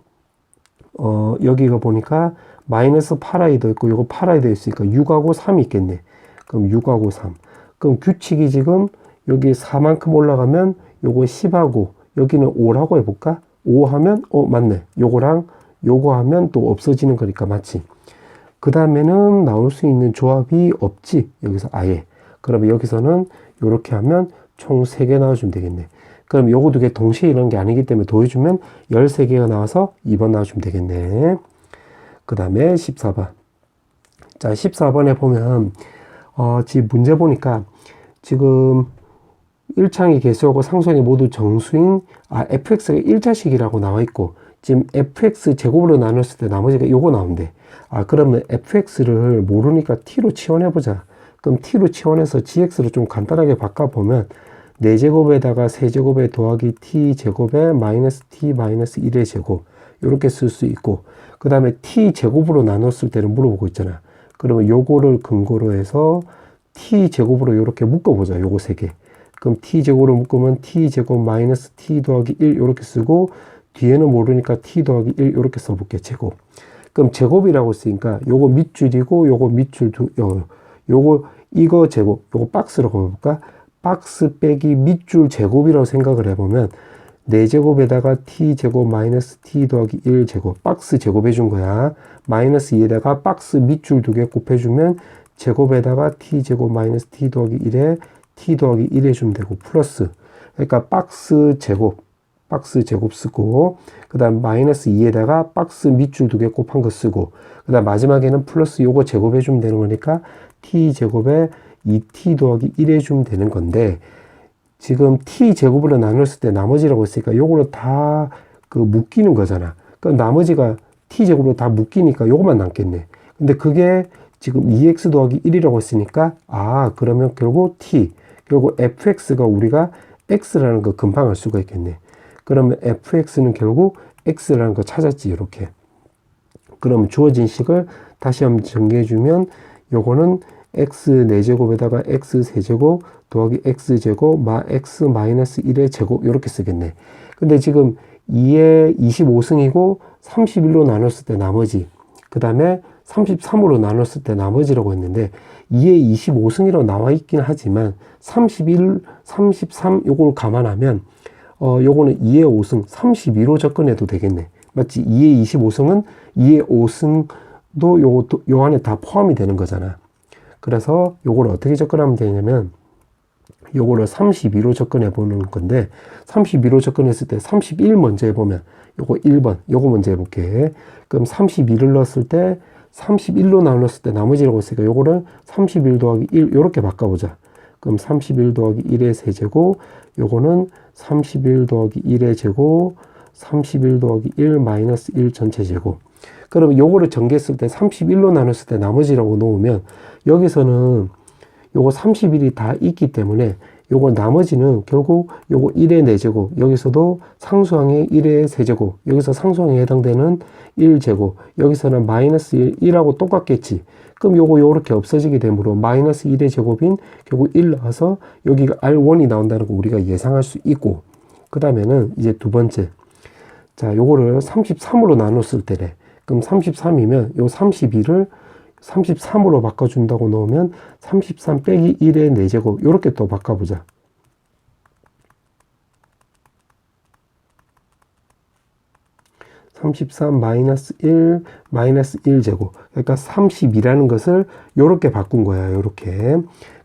여기가 보니까 마이너스 8i도 있고 요거 8i도 있으니까 6하고 3이 있겠네. 그럼 6하고 3. 그럼 규칙이 지금 여기 4만큼 올라가면 요거 10하고 여기는 5라고 해볼까? 5 하면 맞네. 요거랑 요거 하면 또 없어지는 거니까 맞지. 그 다음에는 나올 수 있는 조합이 없지. 여기서 아예. 그러면 여기서는 요렇게 하면 총 3개 나와주면 되겠네. 그럼 요거 두 개 동시에 이런 게 아니기 때문에 더해주면 13개가 나와서 2번 나와주면 되겠네. 그 다음에 14번. 자, 14번에 보면 지금 문제 보니까 지금 1창이 개수하고 상수항이 모두 정수인 fx가 1자식이라고 나와 있고 지금 fx 제곱으로 나눴을 때 나머지가 요거 나온대. 그러면 fx를 모르니까 t로 치환해보자. 그럼 t로 치환해서 gx로 좀 간단하게 바꿔보면 4제곱에다가 세제곱에 더하기 t제곱에 마이너스 t 마이너스 1의 제곱 이렇게 쓸 수 있고, 그 다음에 t제곱으로 나눴을 때는 물어보고 있잖아. 그러면 요거를 근거로 해서 t제곱으로 이렇게 묶어보자. 요거 3개. 그럼 t제곱으로 묶으면 t제곱 마이너스 t 더하기 1 이렇게 쓰고, 뒤에는 모르니까 t 더하기 1 이렇게 써볼게. 제곱. 그럼 제곱이라고 쓰니까 요거 밑줄이고 요거 밑줄 요거 이거 제곱 요거 박스라고 해볼까? 박스 빼기 밑줄 제곱이라고 생각을 해보면 4제곱에다가 t제곱 마이너스 t 더하기 1제곱 박스 제곱해 준 거야. 마이너스 2에다가 박스 밑줄 2개 곱해주면 제곱에다가 t제곱 마이너스 t 더하기 1에 t 더하기 1 해주면 되고, 플러스 그러니까 박스 제곱 쓰고, 그 다음 마이너스 2에다가 박스 밑줄 2개 곱한 거 쓰고, 그 다음 마지막에는 플러스 요거 제곱해 주면 되는 거니까 t제곱에 2t 더하기 1 해주면 되는 건데, 지금 t제곱으로 나눴을 때 나머지라고 했으니까 요거를 다 묶이는 거잖아. 그럼 나머지가 t제곱으로 다 묶이니까 요거만 남겠네. 근데 그게 지금 2x 더하기 1이라고 했으니까 그러면 결국 결국 fx가 우리가 x라는 거 금방 알 수가 있겠네. 그러면 fx는 결국 x라는 거 찾았지, 이렇게. 그러면 주어진 식을 다시 한번 정리해주면 요거는 x 4제곱에다가 x 3제곱 더하기 x제곱 마 x 마이너스 1의 제곱 이렇게 쓰겠네. 근데 지금 2에 25승이고 31로 나눴을 때 나머지, 그 다음에 33으로 나눴을 때 나머지라고 했는데 2에 25승이라고 나와 있긴 하지만 31, 33 요걸 감안하면 요거는 2에 5승 32로 접근해도 되겠네. 맞지? 2에 25승은 2에 5승도 요 안에 다 포함이 되는 거잖아. 그래서 요걸 어떻게 접근하면 되냐면 요거를 32로 접근해 보는 건데, 32로 접근했을 때 31 먼저 해보면 요거 1번 요거 먼저 해볼게. 그럼 32를 넣었을 때 31로 나눴을 때 나머지라고 했으니까 요거를 31 더하기 1 요렇게 바꿔보자. 그럼 31 더하기 1의 세제곱, 요거는 31 더하기 1의 제곱 31 더하기 1 마이너스 1 전체 제곱. 그러면 요거를 전개했을 때 31로 나눴을 때 나머지라고 놓으면 여기서는 요거 31이 다 있기 때문에 요거 나머지는 결국 요거 1의 4제곱, 여기서도 상수항의 1의 세제곱, 여기서 상수항에 해당되는 1제곱, 여기서는 마이너스 1하고 똑같겠지. 그럼 요거 요렇게 없어지게 되므로 마이너스 1의 제곱인 결국 1 나와서 여기가 R1이 나온다는 거 우리가 예상할 수 있고, 그 다음에는 이제 두 번째. 자, 요거를 33으로 나눴을 때래. 그럼 33이면 요 32를 33으로 바꿔준다고 넣으면 33 빼기 1의 4제곱 요렇게 또 바꿔보자. (33) 마이너스 1 마이너스 1제곱, 그러니까 32라는 것을 요렇게 바꾼 거야. 요렇게.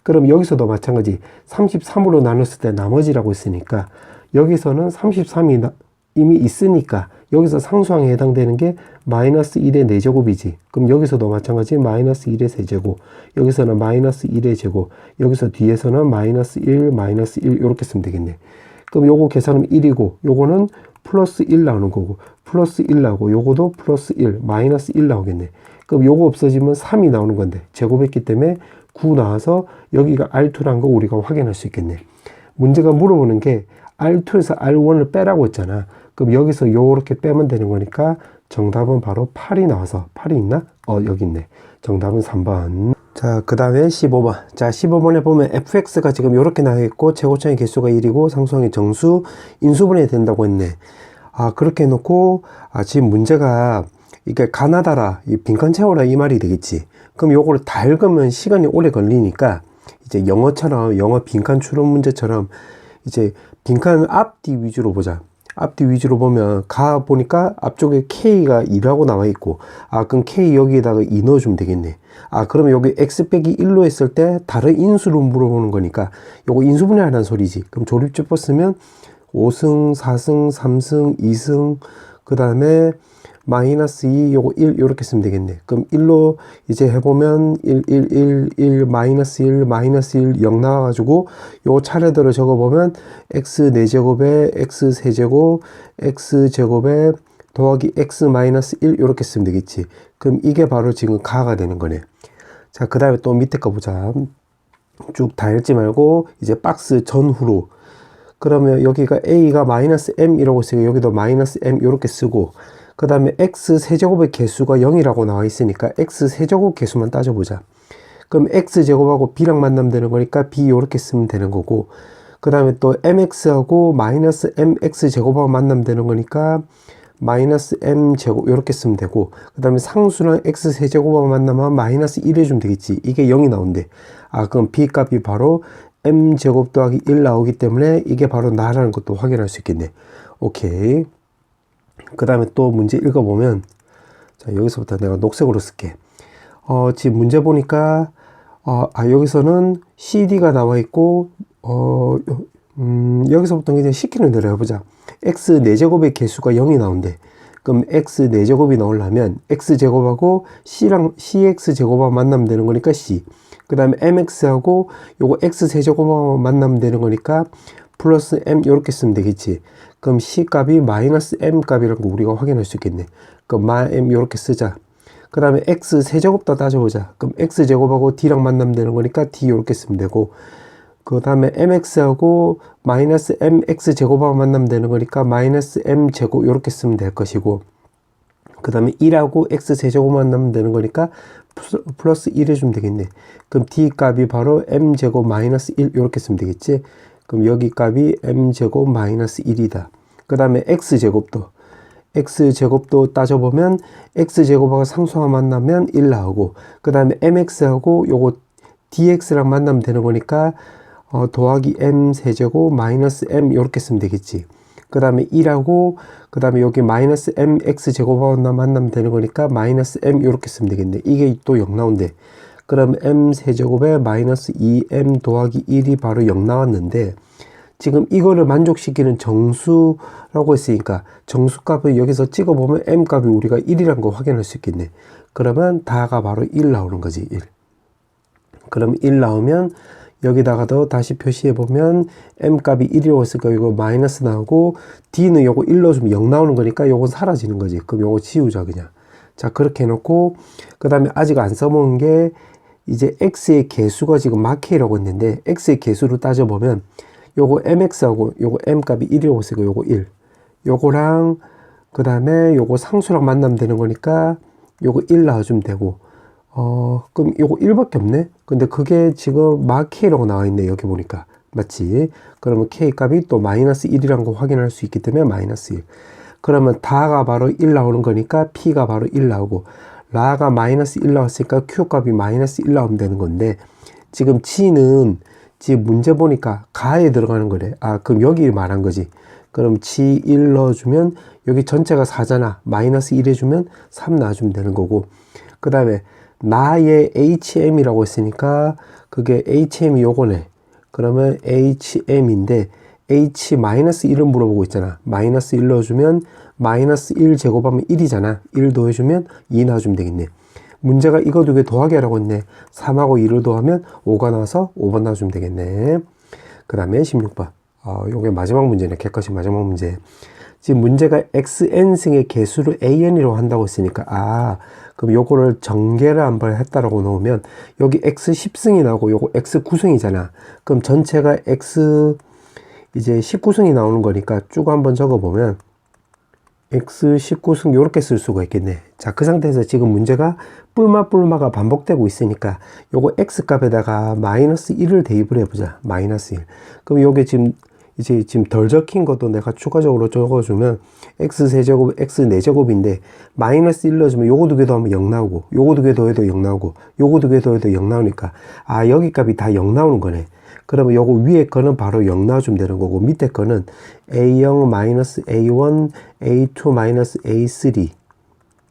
그럼 여기서도 마찬가지 33으로 나눴을 때 나머지라고 했으니까 여기서는 33이 이미 있으니까 여기서 상수항에 해당되는 게 마이너스 1의 4제곱이지. 그럼 여기서도 마찬가지 마이너스 1의 세제곱, 여기서는 마이너스 1의 제곱, 여기서 뒤에서는 마이너스 1 마이너스 1 이렇게 쓰면 되겠네. 그럼 요거 계산하면 1이고 요거는 플러스 1 나오는 거고, 플러스 1 나오고 요거도 플러스 1 마이너스 1 나오겠네. 그럼 요거 없어지면 3이 나오는 건데 제곱했기 때문에 9 나와서 여기가 R2란 거 우리가 확인할 수 있겠네. 문제가 물어보는 게 R2에서 R1을 빼라고 했잖아. 그럼 여기서 요렇게 빼면 되는 거니까 정답은 바로 8이 나와서 8이 있나? 여기 있네. 정답은 3번. 자, 그 다음에 15번. 자, 15번에 보면 fx가 지금 요렇게 나와 있고 최고차의 개수가 1이고 상수항의 정수 인수분해 된다고 했네. 그렇게 해놓고 지금 문제가 이게 가나다라, 이 빈칸 채워라 이 말이 되겠지. 그럼 요거를 다 읽으면 시간이 오래 걸리니까 이제 영어처럼 영어 빈칸 추론 문제처럼 이제 빈칸 앞뒤 위주로 보자. 앞뒤 위주로 보면 가 보니까 앞쪽에 K가 2라고 나와 있고, 그럼 K 여기에다가 2 넣어주면 되겠네. 그러면 여기 X 빼기 1로 했을 때 다른 인수를 물어보는 거니까 요거 인수분해하라는 소리지. 그럼 조립제법 쓰면 5승, 4승, 3승, 2승, 그 다음에 마이너스 2, 요거 1, 요렇게 쓰면 되겠네. 그럼 1로 이제 해보면 1, 1, 1, 1, 마이너스 1, 마이너스 1, 0 나와가지고 요거 차례대로 적어보면 x 4제곱에 x 세제곱, x 제곱에 더하기 x 마이너스 1, 요렇게 쓰면 되겠지. 그럼 이게 바로 지금 가가 되는 거네. 자, 그 다음에 또 밑에 거 보자. 쭉 다 읽지 말고 이제 박스 전후로. 그러면 여기가 a가 마이너스 m이라고 쓰고 여기도 마이너스 m 요렇게 쓰고, 그 다음에 x 세제곱의 개수가 0이라고 나와 있으니까 x 세제곱 개수만 따져보자. 그럼 x 제곱하고 b랑 만나면 되는 거니까 b 요렇게 쓰면 되는 거고, 그 다음에 또 mx하고 마이너스 mx 제곱하고 만나면 되는 거니까 마이너스 m 제곱 요렇게 쓰면 되고, 그 다음에 상수랑 x 세제곱하고 만나면 마이너스 1 해주면 되겠지. 이게 0이 나온대. 그럼 b 값이 바로 m 제곱 더하기 1 나오기 때문에 이게 바로 나라는 것도 확인할 수 있겠네. 오케이. 그 다음에 또 문제 읽어보면, 자, 여기서부터 내가 녹색으로 쓸게. 지금 문제 보니까, 여기서는 CD가 나와 있고, 여기서부터 그냥 시키는 대로 해보자. x 4제곱의 개수가 0이 나온대. 그럼 x 4제곱이 나오려면 x제곱하고 cx제곱하고 만나면 되는 거니까 c. 그 다음에 mx하고 요거 x 세제곱하고 만나면 되는 거니까 플러스 m 이렇게 쓰면 되겠지. 그럼 c 값이 마이너스 m 값이라는 거 우리가 확인할 수 있겠네. 그럼 마m 이렇게 쓰자. 그 다음에 x 세제곱도 따져보자. 그럼 x 제곱하고 d랑 만나면 되는 거니까 d 이렇게 쓰면 되고, 그 다음에 mx하고 마이너스 mx 제곱하고 만나면 되는 거니까 마이너스 m 제곱 이렇게 쓰면 될 것이고, 그 다음에 1하고 x 세제곱 만나면 되는 거니까 플러스 1 해주면 되겠네. 그럼 d 값이 바로 m 제곱 마이너스 1 이렇게 쓰면 되겠지. 그럼 여기 값이 m 제곱 마이너스 1이다. 그 다음에 x 제곱도 따져보면 x 제곱하고 상수항 만나면 1 나오고, 그 다음에 mx하고 요거 dx랑 만나면 되는 거니까 더하기 m 세제곱 마이너스 m 이렇게 쓰면 되겠지. 그 다음에 1하고 그 다음에 여기 마이너스 mx 제곱하고 만나면 되는 거니까 마이너스 m 이렇게 쓰면 되겠네. 이게 또 0 나온대. 그럼 m 세제곱에 마이너스 2m 더하기 1이 바로 0 나왔는데, 지금 이거를 만족시키는 정수라고 했으니까 정수값을 여기서 찍어보면 m값이 우리가 1이라는 거 확인할 수 있겠네. 그러면 다가 바로 1 나오는 거지. 1. 그럼 1 나오면 여기다가도 다시 표시해 보면 m 값이 1이라고 했으니까 이거 마이너스 나오고 d는 요거 1 넣어주면 0 나오는 거니까 요건 사라지는 거지. 그럼 요거 지우자 그냥. 자 그렇게 해놓고 그 다음에 아직 안 써먹은 게 이제 x의 개수가 지금 마k라고 했는데 x의 개수로 따져보면 요거 mx하고 요거 m 값이 1이라고 했으니까 요거 1 요거랑 그 다음에 요거 상수랑 만나면 되는 거니까 요거 1 나와주면 되고 그럼 요거 1밖에 없네. 근데 그게 지금 마k라고 나와 있네. 여기 보니까 맞지? 그러면 k 값이 또 마이너스 1이라는 거 확인할 수 있기 때문에 마이너스 1. 그러면 다가 바로 1 나오는 거니까 p가 바로 1 나오고 라가 마이너스 1 나왔으니까 q 값이 마이너스 1 나오면 되는 건데 지금 치는 지금 문제 보니까 가에 들어가는 거래. 아 그럼 여기 말한 거지. 그럼 치 1 넣어주면 여기 전체가 4잖아. 마이너스 1 해주면 3 나와주면 되는 거고 그 다음에 나의 HM이라고 했으니까 그게 HM이 요거네. 그러면 HM인데 H-1을 물어보고 있잖아. 마이너스 1 넣어주면 마이너스 1 제곱하면 1이잖아. 1 더해주면 2 나와주면 되겠네. 문제가 이거 두 개 더하기 하라고 했네. 3하고 2를 더하면 5가 나와서 5번 나와주면 되겠네. 그 다음에 16번. 요게 마지막 문제네. 객관식 마지막 문제. 지금 문제가 xn승의 개수를 an이라고 한다고 했으니까 그럼 요거를 전개를 한번 했다라고 놓으면 여기 x 10승이 나오고 요거 x 9승이잖아. 그럼 전체가 x 이제 19승이 나오는 거니까 쭉 한번 적어보면 x 19승 요렇게 쓸 수가 있겠네. 자, 그 상태에서 지금 문제가 뿔마가 반복되고 있으니까 요거 x 값에다가 마이너스 1을 대입을 해보자. 마이너스 1. 그럼 요게 지금 덜 적힌 것도 내가 추가적으로 적어주면 x 세제곱, x 4제곱인데 마이너스 1 넣어주면 요거 두 개 더하면 0 나오고 요거 두 개 더해도 0 나오고 요거 두 개 더해도 0 나오니까 여기 값이 다 0 나오는 거네. 그러면 요거 위에 거는 바로 0 나와주면 되는 거고 밑에 거는 A0 마이너스 A1 A2 마이너스 A3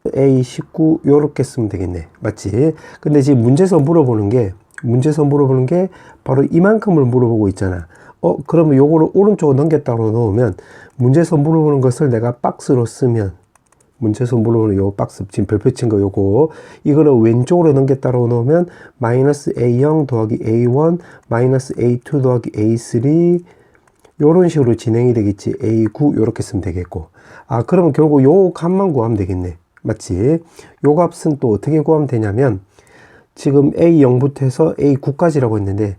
A19 요렇게 쓰면 되겠네. 맞지? 근데 지금 문제에서 물어보는 게 바로 이만큼을 물어보고 있잖아. 그러면 요거를 오른쪽으로 넘겼다고 놓으면 문제에서 물어보는 것을 내가 박스로 쓰면 문제에서 물어보는 요 박스 지금 별표 친 거 요거 이거를 왼쪽으로 넘겼다고 놓으면 마이너스 A0 더하기 A1 마이너스 A2 더하기 A3 요런 식으로 진행이 되겠지. A9 요렇게 쓰면 되겠고 그러면 결국 요 값만 구하면 되겠네. 맞지? 요 값은 또 어떻게 구하면 되냐면 지금 A0부터 해서 A9까지라고 했는데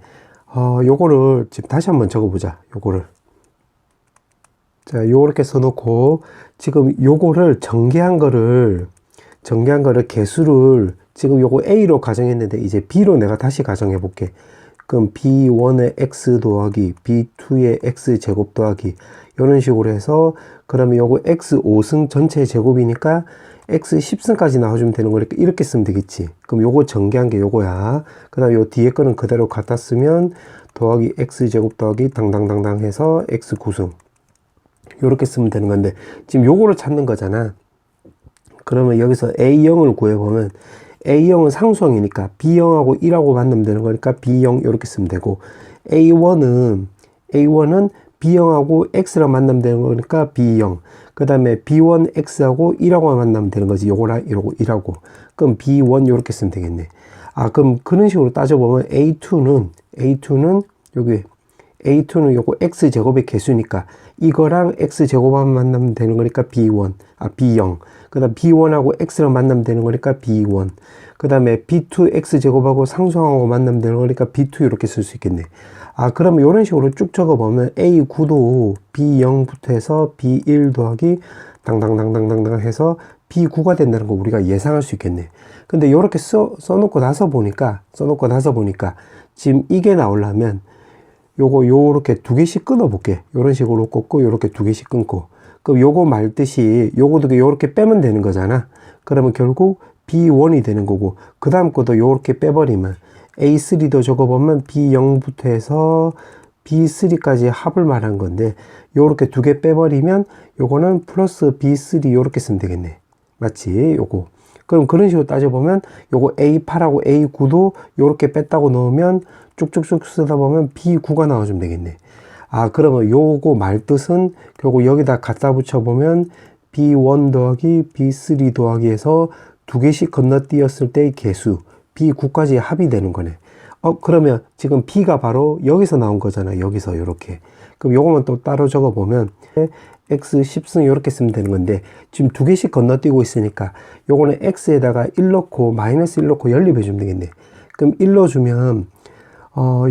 요거를 지금 다시 한번 적어보자. 요거를 자 요렇게 써놓고 지금 요거를 전개한 거를 개수를 지금 요거 A로 가정했는데 이제 B로 내가 다시 가정해 볼게. 그럼 B1의 X 더하기 B2의 X 제곱 더하기 이런 식으로 해서 그러면 요거 X 5승 전체 제곱이니까 X 10승까지 나와주면 되는 거니까 이렇게 쓰면 되겠지. 그럼 요거 전개한 게 요거야. 그 다음에 요 뒤에 거는 그대로 갖다 쓰면 더하기 X 제곱 더하기 당당당당 해서 X 9승 요렇게 쓰면 되는 건데 지금 요거를 찾는 거잖아. 그러면 여기서 A0을 구해보면 A형은 상수항이니까 B형하고 1하고 만나면 되는 거니까 B형 이렇게 쓰면 되고 A1은 B형하고 X랑 만나면 되는 거니까 B형 그 다음에 B1X하고 1하고 만나면 되는 거지. 요거랑 이러고 1하고 그럼 B1 이렇게 쓰면 되겠네. 그럼 그런 식으로 따져보면 A2는 여기 A2는 요거 X제곱의 개수니까 이거랑 X제곱하면 만나면 되는 거니까 B형 그 다음 B1하고 X랑 만나면 되는 거니까 B1 그 다음에 B2 X제곱하고 상수항하고 만나면 되는 거니까 B2 이렇게 쓸 수 있겠네. 그러면 이런 식으로 쭉 적어보면 A9도 B0부터 해서 B1 더하기 당당당당당 해서 B9가 된다는 거 우리가 예상할 수 있겠네. 근데 이렇게 써놓고 나서 보니까 지금 이게 나오려면 요렇게 두 개씩 끊어볼게. 요런 식으로 꽂고 요렇게 두 개씩 끊고 그럼 요거 말듯이 요거 두 개 요렇게 빼면 되는 거잖아. 그러면 결국 B1이 되는 거고 그 다음 것도 요렇게 빼버리면 A3도 적어보면 B0부터 해서 B3까지 합을 말한 건데 요렇게 두 개 빼버리면 요거는 플러스 B3 요렇게 쓰면 되겠네. 맞지? 요거 그럼 그런 식으로 따져보면 요거 A8하고 A9도 요렇게 뺐다고 넣으면 쭉쭉쭉 쓰다 보면 B9가 나와주면 되겠네. 그러면 요거 말뜻은 결국 여기다 갖다 붙여보면 B1 더하기 B3 더하기 해서 두 개씩 건너뛰었을 때의 개수 B9까지 합이 되는 거네. 그러면 지금 b가 바로 여기서 나온 거잖아. 여기서 이렇게. 그럼 요거만 또 따로 적어 보면 x 10승 이렇게 쓰면 되는 건데, 지금 두 개씩 건너뛰고 있으니까 요거는 x에다가 1 넣고 마이너스 1 넣고 연립해 주면 되겠네. 그럼 1 넣어주면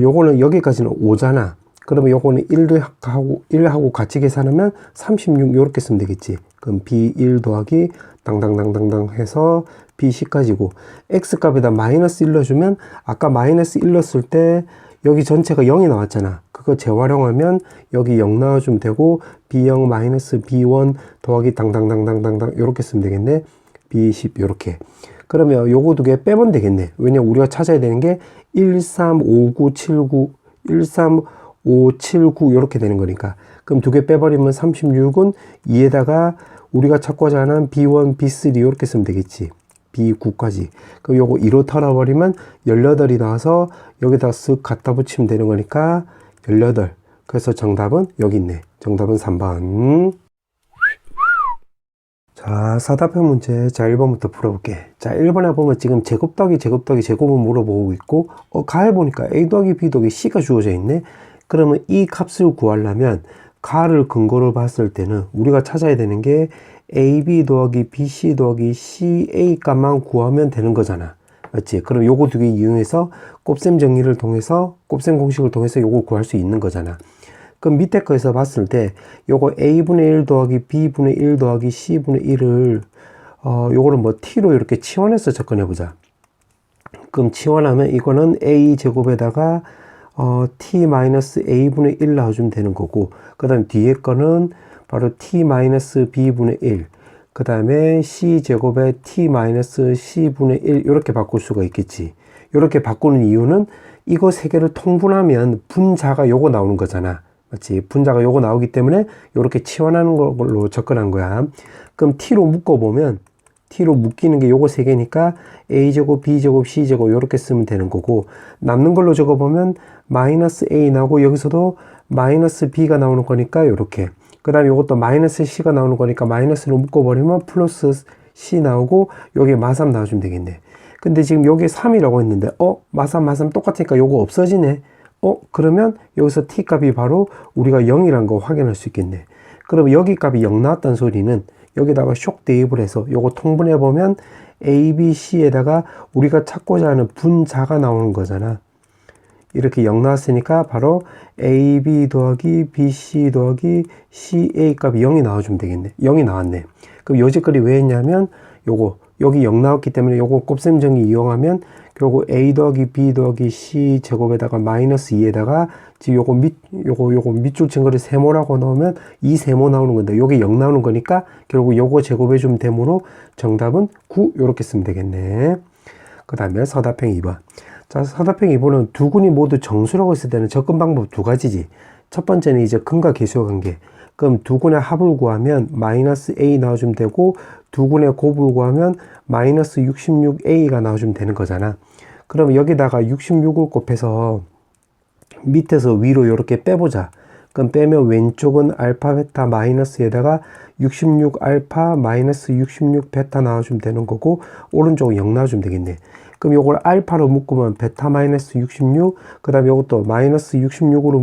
요거는 여기까지는 5잖아. 그러면 요거는 1하고 같이 계산하면 36 요렇게 쓰면 되겠지. 그럼 b1 더하기 당당당당당 해서 b10까지고, x값에다 마이너스 1 넣어주면 아까 마이너스 1 넣었을 때 여기 전체가 0이 나왔잖아. 그거 재활용하면 여기 0 넣어주면 되고, b0 마이너스 b1 더하기 당당당당당당 요렇게 쓰면 되겠네. b10 요렇게. 그러면 요거 두 개 빼면 되겠네. 왜냐면 우리가 찾아야 되는 게 135979 13579 요렇게 되는 거니까. 그럼 두 개 빼버리면 36은 2에다가 우리가 찾고자 하는 b1 b3 요렇게 쓰면 되겠지. b9까지. 그럼 요거 2로 털어버리면 18이 나와서 여기다 쓱 갖다 붙이면 되는 거니까 18. 그래서 정답은 여기 있네. 정답은 3번. 자, 사답형 문제. 자, 1번부터 풀어볼게. 자, 1번에 보면 지금 제곱 더하기 제곱 더하기 제곱을 물어보고 있고, 가에 보니까 a 더하기 b 더하기 c가 주어져 있네. 그러면 이 값을 구하려면 가를 근거로 봤을 때는 우리가 찾아야 되는 게 ab 더하기 bc 더하기 ca 값만 구하면 되는 거잖아. 맞지? 그럼 요거 두 개 이용해서 곱셈 정리를 통해서, 곱셈 공식을 통해서 요거 구할 수 있는 거잖아. 그럼 밑에 거에서 봤을 때 요거 a분의 1 더하기 b분의 1 더하기 c분의 1을 요거를 뭐 t로 이렇게 치환해서 접근해 보자. 그럼 치환하면 이거는 a 제곱에다가 t-a분의 1 나와주면 되는 거고, 그 다음에 뒤에 거는 바로 t-b분의 1, 그 다음에 c제곱에 t-c분의 1 이렇게 바꿀 수가 있겠지. 이렇게 바꾸는 이유는 이거 세 개를 통분하면 분자가 요거 나오는 거잖아. 맞지? 분자가 요거 나오기 때문에 요렇게 치환하는 걸로 접근한 거야. 그럼 t로 묶어보면, t로 묶이는 게 요거 세 개니까 a제곱, b제곱, c제곱 요렇게 쓰면 되는 거고, 남는 걸로 적어보면 마이너스 a 나오고, 여기서도 마이너스 b가 나오는 거니까 요렇게. 그 다음에 요것도 마이너스 c가 나오는 거니까 마이너스로 묶어버리면 플러스 c 나오고, 여기에 마삼 나와주면 되겠네. 근데 지금 여기에 3이라고 했는데 마삼 똑같으니까 요거 없어지네. 그러면 여기서 t 값이 바로 우리가 0이란 거 확인할 수 있겠네. 그러면 여기 값이 0 나왔다는 소리는 여기다가 쇽 대입을 해서 요거 통분해 보면 a, b, c에다가 우리가 찾고자 하는 분자가 나오는 거잖아. 이렇게 0 나왔으니까 바로 a, b 더하기 b, c 더하기 c, a 값이 0이 나와주면 되겠네. 0이 나왔네. 그럼 여지까지 왜 했냐면 요거 여기 0 나왔기 때문에 요거 곱셈 정리 이용하면 결국 a 더하기 b 더하기 c 제곱에다가 마이너스 2에다가 지금 요거 밑줄 친 거를 세모라고 넣으면 이 세모 나오는 건데 요게 0 나오는 거니까 결국 요거 제곱해주면 되므로 정답은 9 요렇게 쓰면 되겠네. 그 다음에 서답형 2번. 자, 서답형 2번은 두 군이 모두 정수라고 했을 때는 접근 방법 두 가지지. 첫 번째는 이제 근과 계수의 관계. 그럼 두 군의 합을 구하면 마이너스 a 나와주면 되고, 두 군의 곱을 구하면 마이너스 66a가 나와주면 되는 거잖아. 그럼 여기다가 66을 곱해서 밑에서 위로 이렇게 빼보자. 그럼 빼면 왼쪽은 알파 베타 마이너스에다가 66 알파 마이너스 66 베타 나와주면 되는 거고, 오른쪽은 0 나와주면 되겠네. 그럼 요걸 알파로 묶으면 베타 마이너스 66, 그 다음에 요것도 마이너스 66으로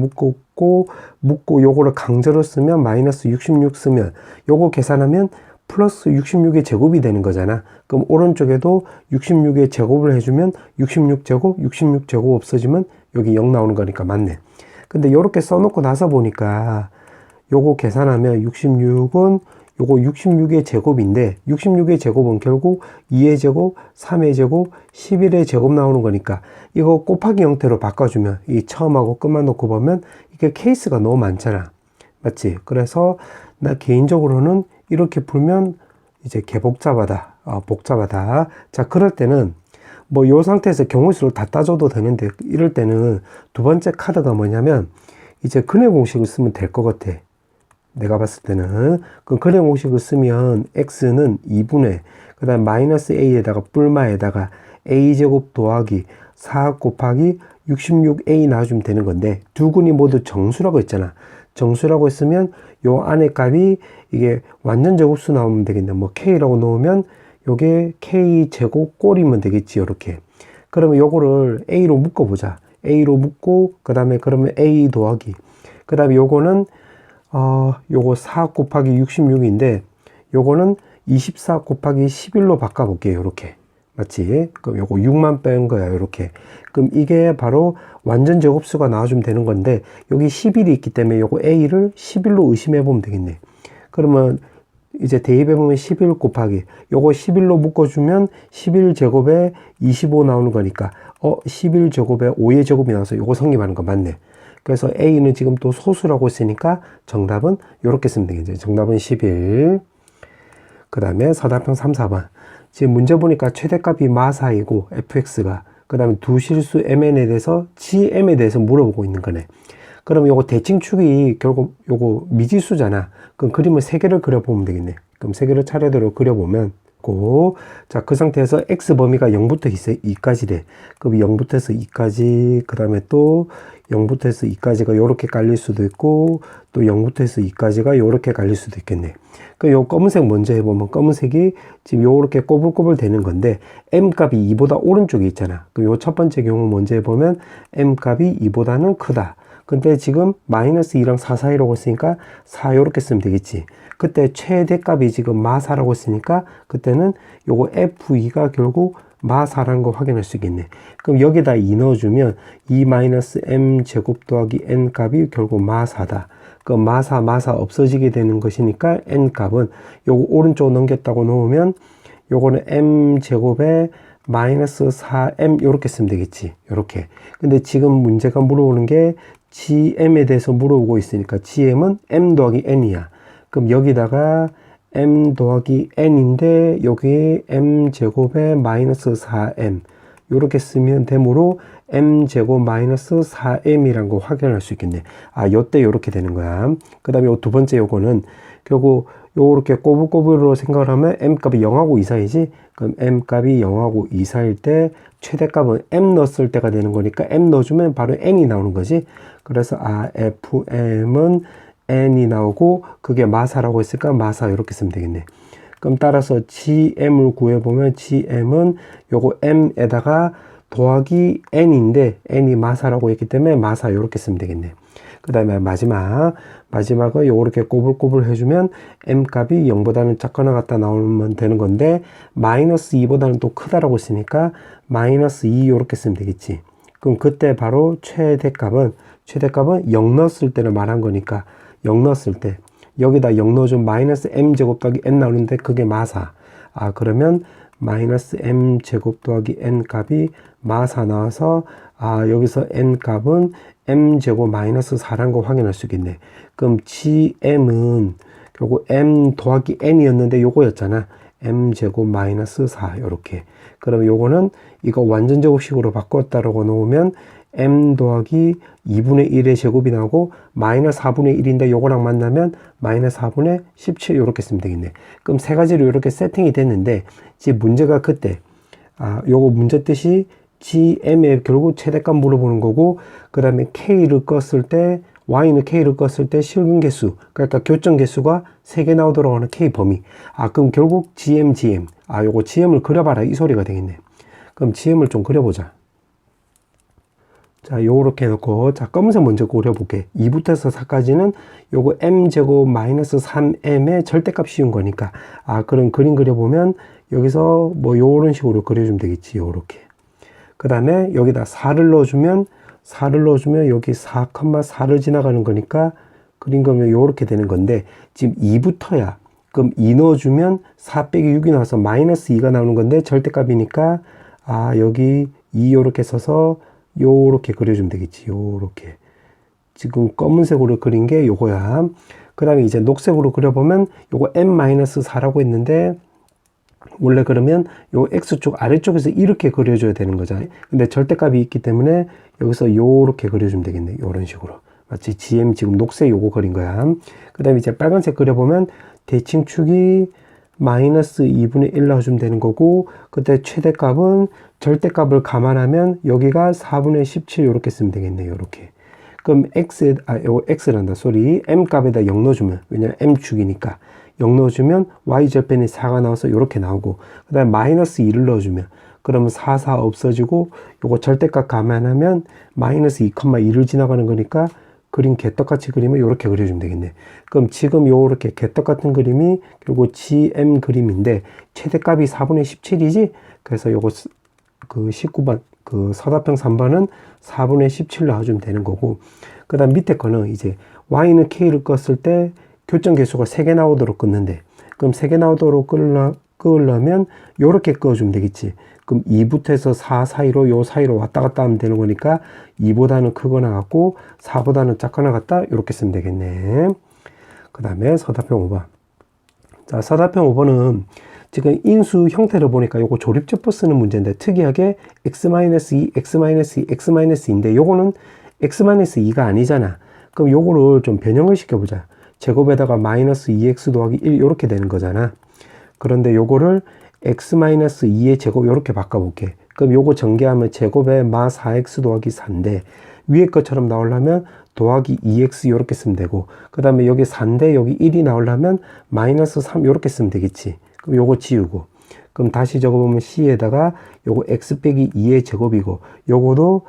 묶고 요거를 강제로 쓰면 마이너스 66 쓰면 요거 계산하면 플러스 66의 제곱이 되는 거잖아. 그럼 오른쪽에도 66의 제곱을 해주면 66제곱, 66제곱 없어지면 여기 0 나오는 거니까 맞네. 근데 요렇게 써놓고 나서 보니까 요거 계산하면 66은 요거 66의 제곱인데 66의 제곱은 결국 2의 제곱, 3의 제곱, 11의 제곱 나오는 거니까 이거 곱하기 형태로 바꿔주면 이 처음하고 끝만 놓고 보면 이게 케이스가 너무 많잖아. 맞지? 그래서 나 개인적으로는 이렇게 풀면 이제 개복잡하다. 복잡하다. 자, 그럴 때는 뭐 요 상태에서 경우수를 다 따져도 되는데 이럴 때는 두 번째 카드가 뭐냐면 이제 근해 공식을 쓰면 될 것 같아. 내가 봤을 때는 그 근해 공식을 쓰면 x는 2분의 그 다음 마이너스 a에다가 뿔마에다가 a제곱 더하기 4 곱하기 66a 나와주면 되는 건데 두 근이 모두 정수라고 했잖아. 정수라고 했으면 요 안에 값이 이게 완전 제곱수 나오면 되겠네. 뭐 k라고 놓으면 요게 k 제곱 꼴이면 되겠지. 요렇게. 그러면 요거를 A로 묶어보자. A로 묶고, 그 다음에 그러면 A 더하기. 그 다음에 요거는, 요거 4 곱하기 66인데, 요거는 24 곱하기 11로 바꿔볼게요. 요렇게. 맞지? 그럼 요거 6만 뺀 거야. 요렇게. 그럼 이게 바로 완전 제곱수가 나와주면 되는 건데, 여기 11이 있기 때문에 요거 A를 11로 의심해보면 되겠네. 그러면 이제 대입해보면 11 곱하기 요거 11로 묶어주면 11제곱에 25 나오는 거니까 11제곱에 5의 제곱이 나와서 요거 성립하는 거 맞네. 그래서 A는 지금 또 소수라고 했으니까 정답은 요렇게 쓰면 되겠죠. 정답은 11. 그 다음에 서답형 3, 4번. 지금 문제 보니까 최대값이 마사이고 fx가 그 다음에 두 실수 mn에 대해서 gm에 대해서 물어보고 있는 거네. 그럼 요거 대칭축이 결국 요거 미지수잖아. 그럼 그림을 3개를 그려보면 되겠네. 그럼 3개를 차례대로 그려보면 자, 그 상태에서 x 범위가 0부터 2까지래. 그럼 0부터 해서 2까지, 그 다음에 또 0부터 해서 2까지가 요렇게 깔릴 수도 있고, 또 0부터 해서 2까지가 요렇게 깔릴 수도 있겠네. 그 요 검은색 먼저 해보면 검은색이 지금 요렇게 꼬불꼬불 되는 건데, m 값이 2보다 오른쪽에 있잖아. 그럼 요 첫 번째 경우 먼저 해보면 m 값이 2보다는 크다. 근데 지금 마이너스 2랑 4 사이라고 했으니까 4 요렇게 쓰면 되겠지. 그때 최대값이 지금 마4라고 했으니까 그때는 요거 F2가 결국 마4라는 거 확인할 수 있겠네. 그럼 여기다 2 넣어주면 2 마이너스 m 제곱 더하기 n 값이 결국 마4다. 그럼 마사 없어지게 되는 것이니까 n 값은 요거 오른쪽 넘겼다고 놓으면 요거는 m 제곱에 마이너스 4m 요렇게 쓰면 되겠지. 요렇게. 근데 지금 문제가 물어보는 게 gm에 대해서 물어보고 있으니까 gm은 m 더하기 n이야. 그럼 여기다가 m 더하기 n인데 여기에 m 제곱에 마이너스 4m 요렇게 쓰면 되므로 m 제곱 마이너스 4m이란 거 확인할 수 있겠네. 아, 요때 요렇게 되는 거야. 그 다음에 요 두 번째 요거는 결국 요렇게 꼬불꼬불로 생각을 하면 m 값이 0하고 2 사이지. 그럼 m 값이 0하고 2 사이일 때 최대값은 m 넣었을 때가 되는 거니까 m 넣어주면 바로 n이 나오는 거지. 그래서 fm은 n이 나오고 그게 마사라고 했으니까 마사 이렇게 쓰면 되겠네. 그럼 따라서 gm을 구해보면 gm은 요거 m에다가 더하기 n인데 n이 마사라고 했기 때문에 마사 이렇게 쓰면 되겠네. 그 다음에 마지막은 요렇게 꼬불꼬불 해주면 m 값이 0보다는 작거나 같다 나오면 되는 건데 마이너스 2보다는 또 크다라고 했으니까 마이너스 2 요렇게 쓰면 되겠지. 그럼 그때 바로 최대값은 0 넣었을 때를 말한 거니까 0 넣었을 때 여기다 0 넣어주면 마이너스 m 제곱 더하기 n 나오는데 그게 마사. 아, 그러면 마이너스 m 제곱 더하기 n 값이 마사 나와서 여기서 n 값은 m 제곱 마이너스 4라는 거 확인할 수 있겠네. 그럼 gm은 결국 m 더하기 n이었는데 요거였잖아. m 제곱 마이너스 4 요렇게. 그럼 요거는 이거 완전 제곱식으로 바꿨다라고 놓으면 m 더하기 2분의 1의 제곱이 나오고 마이너스 4분의 1인데 요거랑 만나면 마이너스 4분의 17 요렇게 쓰면 되겠네. 그럼 세 가지로 이렇게 세팅이 됐는데 지금 문제가 그때 요거 문제 뜻이 gm의 결국 최대값 물어보는 거고 그 다음에 k를 껐을 때 y는 k를 껐을 때 실근 개수 그러니까 교점 개수가 3개 나오도록 하는 k 범위. 그럼 결국 gm 요거 gm을 그려봐라 이 소리가 되겠네. 그럼 gm을 좀 그려보자. 자, 요렇게 해놓고, 자, 검은색 먼저 그려볼게. 2부터 해서 4까지는 요거 m제곱 마이너스 3m의 절대값 씌운 거니까. 그럼 그림 그려보면 여기서 뭐 요런 식으로 그려주면 되겠지. 요렇게. 그 다음에 여기다 4를 넣어주면 여기 4,4를 지나가는 거니까 그린 거면 요렇게 되는 건데 지금 2부터야. 그럼 2 넣어주면 4 빼기 6이 나와서 마이너스 2가 나오는 건데 절대값이니까 여기 2 요렇게 써서 요렇게 그려주면 되겠지. 요렇게. 지금 검은색으로 그린 게 요거야. 그 다음에 이제 녹색으로 그려보면 요거 m-4라고 했는데 원래 그러면 요 x축 아래쪽에서 이렇게 그려줘야 되는 거잖아요. 근데 절대값이 있기 때문에 여기서 요렇게 그려주면 되겠네. 요런 식으로. 마치 gm 지금 녹색 요거 그린 거야. 그 다음에 이제 빨간색 그려보면 대칭축이 마이너스 2분의 1 넣어주면 되는 거고 그때 최대값은 절대값을 감안하면 여기가 4분의 17 이렇게 쓰면 되겠네요. 이렇게. 그럼 x란다. m 값에다 0 넣어주면 왜냐면 m축이니까 0 넣어주면 y절편이 4가 나와서 이렇게 나오고 그 다음에 마이너스 2를 넣어주면 그러면 4, 4 없어지고 요거 절대값 감안하면 마이너스 2,2를 지나가는 거니까 그림 개떡같이 그리면 요렇게 그려주면 되겠네. 그럼 지금 요렇게 개떡 같은 그림이 그리고 GM 그림인데 최대값이 4분의 17이지? 그래서 요거 그 19번 그 서답형 3번은 4분의 17 나와주면 되는 거고, 그 다음 밑에 거는 이제 y는 k를 껐을 때 교점 개수가 3개 나오도록 껐는데, 그럼 3개 나오도록 끄려면 요렇게 끄어주면 되겠지. 그럼 2부터 해서 4 사이로 요 사이로 왔다 갔다 하면 되는 거니까 2보다는 크거나 같고 4보다는 작거나 같다 요렇게 쓰면 되겠네. 그 다음에 서답형 5번. 자, 서답형 5번은 지금 인수 형태를 보니까 요거 조립제법 쓰는 문제인데 특이하게 x-2, x-2, x-2인데 요거는 x-2가 아니잖아. 그럼 요거를 좀 변형을 시켜보자. 제곱에다가 마이너스 2x 더하기 1 요렇게 되는 거잖아. 그런데 요거를 x-2의 제곱 요렇게 바꿔볼게. 그럼 요거 전개하면 제곱에 마 4x 더하기 4인데 위에 것처럼 나오려면 더하기 2x 요렇게 쓰면 되고, 그 다음에 여기 4인데 여기 1이 나오려면 마이너스 3 요렇게 쓰면 되겠지. 그럼 요거 지우고, 그럼 다시 적어보면 c에다가 요거 x 빼기 2의 제곱이고 요거도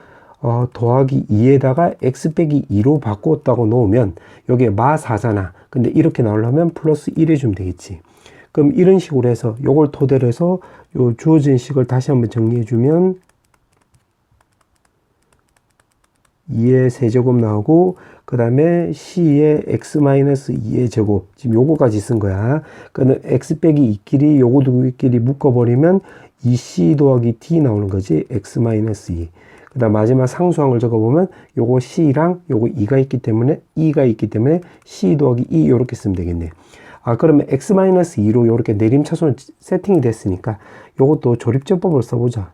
더하기 2에다가 x 빼기 2로 바꿨다고 놓으면 여기에 마 4잖아. 근데 이렇게 나오려면 플러스 1 해주면 되겠지. 그럼 이런 식으로 해서 요걸 토대로 해서 요 주어진 식을 다시 한번 정리해주면 2의 세제곱 나오고, 그 다음에 c의 x-2의 제곱, 지금 요거까지 쓴 거야. 그러면 x 빼기 2끼리 요거 두 개끼리 묶어버리면 2c 더하기 d 나오는 거지. x-2. 그 다음 마지막 상수항을 적어보면 요거 c랑 요거 2가 있기 때문에 c 더하기 2 요렇게 쓰면 되겠네. 아, 그러면 x-2로 요렇게 내림차순 세팅이 됐으니까 요것도 조립제법을 써보자.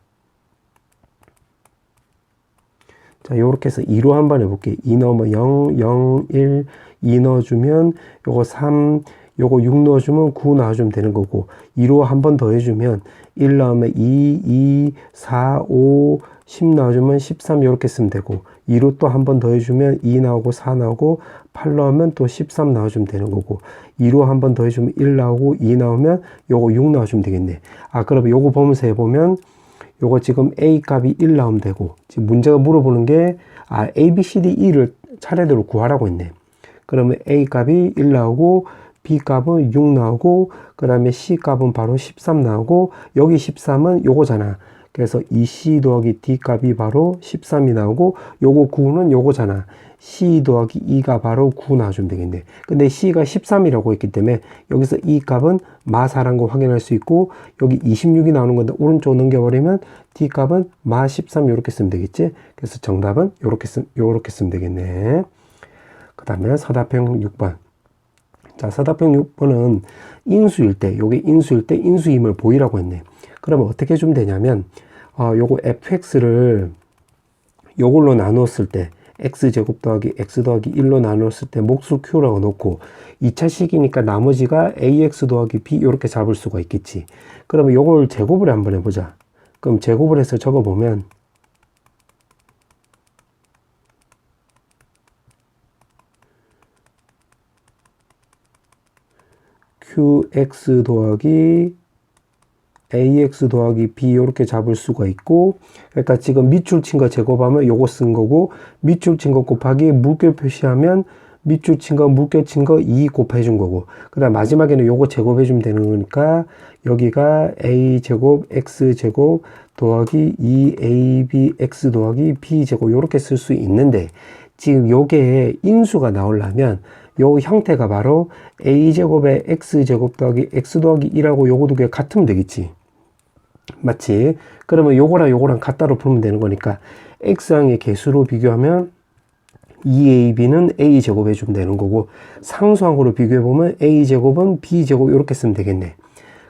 자, 요렇게 해서 2로 한번 해볼게. 2 넣으면 0, 0, 1, 2 넣어주면 요거 3, 요거 6 넣어주면 9 나와주면 되는 거고, 2로 한 번 더 해주면 1 넣으면 2, 2, 4, 5, 10 나와주면 13 요렇게 쓰면 되고, 2로 또 한 번 더 해주면 2 나오고 4 나오고 8 넣으면 또 13 나와주면 되는 거고, 2로 한 번 더 해주면 1 나오고 2 나오면 요거 6 나와주면 되겠네. 아, 그러면 요거 보면서 해보면 요거 지금 A 값이 1 나오면 되고, 지금 문제가 물어보는 게 A, B, C, D, E를 차례대로 구하라고 했네. 그러면 A 값이 1 나오고 B 값은 6 나오고 그 다음에 C 값은 바로 13 나오고 여기 13은 요거잖아. 그래서 2C 더하기 D 값이 바로 13이 나오고 요거 9는 요거잖아. C 더하기 2가 바로 9 나와주면 되겠네. 근데 C가 13이라고 했기 때문에 여기서 이 값은 마4란 거 확인할 수 있고, 여기 26이 나오는 건데 오른쪽 넘겨버리면 D 값은 마13 이렇게 쓰면 되겠지. 그래서 정답은 요렇게 쓰면 되겠네. 그 다음에 서답형 6번. 자, 서답형 6번은 인수일 때, 요게 인수일 때 인수임을 보이라고 했네. 그러면 어떻게 해주면 되냐면, 요거 fx를 요걸로 나누었을 때, x제곱 더하기 x 더하기 1로 나누었을 때 몫을 q라고 놓고 2차 식이니까 나머지가 ax 더하기 b 이렇게 잡을 수가 있겠지. 그러면 요걸 제곱을 한번 해보자. 그럼 제곱을 해서 적어보면 qx 더하기 ax 더하기 b 이렇게 잡을 수가 있고, 그러니까 지금 밑줄 친 거 제곱하면 요거 쓴 거고, 밑줄 친 거 곱하기 물결 표시하면 밑줄 친 거 물결 친 거 2 곱해 준 거고, 그 다음 마지막에는 요거 제곱해 주면 되는 거니까 여기가 a 제곱 x 제곱 더하기 2ab x 더하기 b 제곱 이렇게 쓸 수 있는데, 지금 요게 인수가 나오려면 요 형태가 바로 a제곱에 x제곱 더하기 x 더하기 1하고 요거 두 개 같으면 되겠지. 맞지? 그러면 요거랑 요거랑 같다로 풀면 되는 거니까 x항의 개수로 비교하면 2ab는 a제곱 해주면 되는 거고, 상수항으로 비교해보면 a제곱은 b제곱 이렇게 쓰면 되겠네.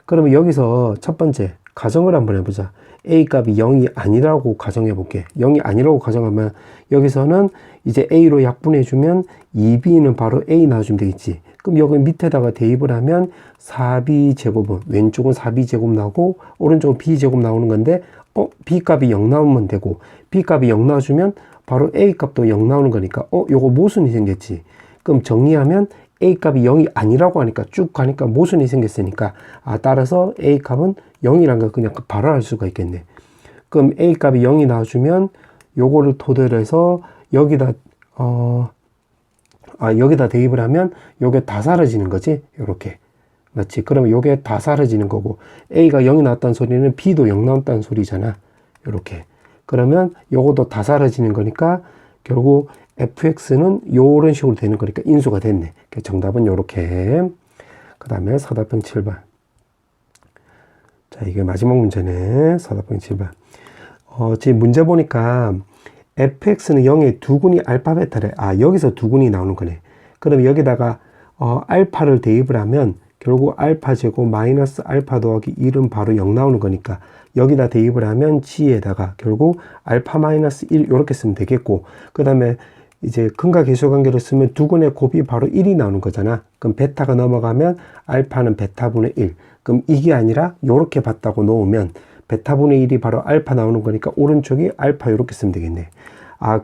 그러면 여기서 첫 번째 가정을 한번 해보자. a 값이 0이 아니라고 가정해 볼게. 0이 아니라고 가정하면 여기서는 이제 a로 약분해주면 2b는 바로 a 나와주면 되겠지. 그럼 여기 밑에다가 대입을 하면 4b 제곱은 왼쪽은 4b 제곱 나오고 오른쪽은 b 제곱 나오는 건데, b 값이 0 나오면 되고 b 값이 0 나와주면 바로 a 값도 0 나오는 거니까 요거 모순이 생겼지. 그럼 정리하면 a 값이 0이 아니라고 하니까 쭉 가니까 모순이 생겼으니까 따라서 a 값은 0이란 걸 그냥 바로 알 수가 있겠네. 그럼 A 값이 0이 나와주면 요거를 토대로 해서 여기다 여기다 대입을 하면 요게 다 사라지는 거지. 요렇게. 맞지? 그러면 요게 다 사라지는 거고 A가 0이 나왔다는 소리는 B도 0 나왔다는 소리잖아. 요렇게. 그러면 요것도 다 사라지는 거니까 결국 fx는 요런 식으로 되는 거니까 인수가 됐네. 정답은 요렇게. 그 다음에 서답형 7번. 자, 이게 마지막 문제네. 서답형 7번. 지금 문제 보니까 fx는 0의 두군이 알파 베타래. 여기서 두군이 나오는 거네. 그럼 여기다가 알파를 대입을 하면 결국 알파 제곱 마이너스 알파 더하기 1은 바로 0 나오는 거니까 여기다 대입을 하면 g에다가 결국 알파 마이너스 1 이렇게 쓰면 되겠고, 그 다음에 이제 근과 계수 관계를 쓰면 두근의 곱이 바로 1이 나오는 거잖아. 그럼 베타가 넘어가면 알파는 베타분의 1. 그럼 이게 아니라 요렇게 봤다고 놓으면 베타분의 1이 바로 알파 나오는 거니까 오른쪽이 알파 이렇게 쓰면 되겠네.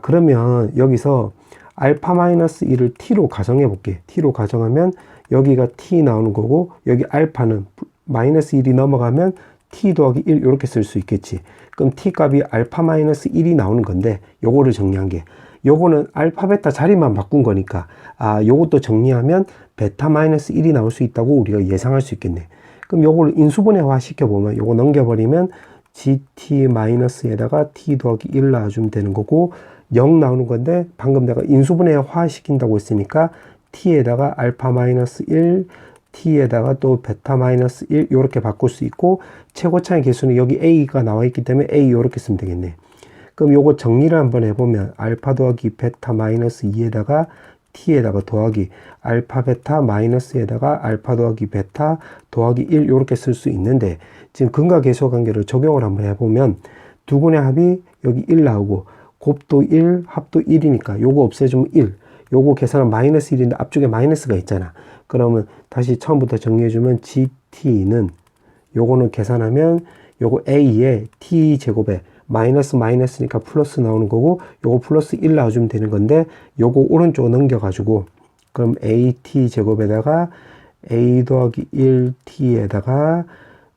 그러면 여기서 알파 마이너스 1을 t로 가정해 볼게. t로 가정하면 여기가 t 나오는 거고 여기 알파는 마이너스 1이 넘어가면 t 더하기 1 이렇게 쓸 수 있겠지. 그럼 t 값이 알파 마이너스 1이 나오는 건데 요거를 정리한 게 요거는 알파 베타 자리만 바꾼 거니까 요것도 정리하면 베타 마이너스 1이 나올 수 있다고 우리가 예상할 수 있겠네. 그럼 요거를 인수분해화 시켜보면 요거 넘겨버리면 gt 마이너스에다가 t 더하기 1 놔주면 되는 거고 0 나오는 건데 방금 내가 인수분해화 시킨다고 했으니까 t에다가 알파 마이너스 1 t에다가 또 베타 마이너스 1 이렇게 바꿀 수 있고 최고차의 개수는 여기 a가 나와 있기 때문에 a 이렇게 쓰면 되겠네. 그럼 요거 정리를 한번 해보면 알파 더하기 베타 마이너스 2에다가 t에다가 더하기 알파 베타 마이너스에다가 알파 더하기 베타 더하기 1 이렇게 쓸 수 있는데 지금 근과 계수 관계를 적용을 한번 해보면 두근의 합이 여기 1 나오고 곱도 1 합도 1이니까 요거 없애주면 1, 요거 계산은 마이너스 1인데 앞쪽에 마이너스가 있잖아. 그러면 다시 처음부터 정리해주면 gt는 요거는 계산하면 요거 a에 t 제곱에 마이너스 마이너스니까 플러스 나오는 거고 요거 플러스 1 나와주면 되는 건데 요거 오른쪽 넘겨가지고 그럼 at 제곱에다가 a 더하기 1t에다가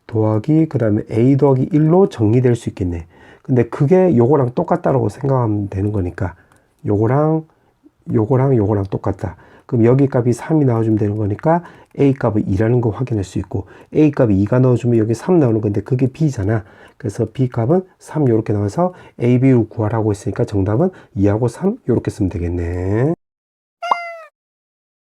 더하기 그 다음에 a 더하기 1로 정리될 수 있겠네. 근데 그게 요거랑 똑같다라고 생각하면 되는 거니까 요거랑 똑같다. 그럼 여기 값이 3이 나와주면 되는 거니까 a 값을 2라는 거 확인할 수 있고 a 값이 2가 넣어주면 여기 3 나오는 건데 그게 b잖아. 그래서 b 값은 3 이렇게 나와서 a, b를 구하라고 했으니까 정답은 2하고 3 이렇게 쓰면 되겠네.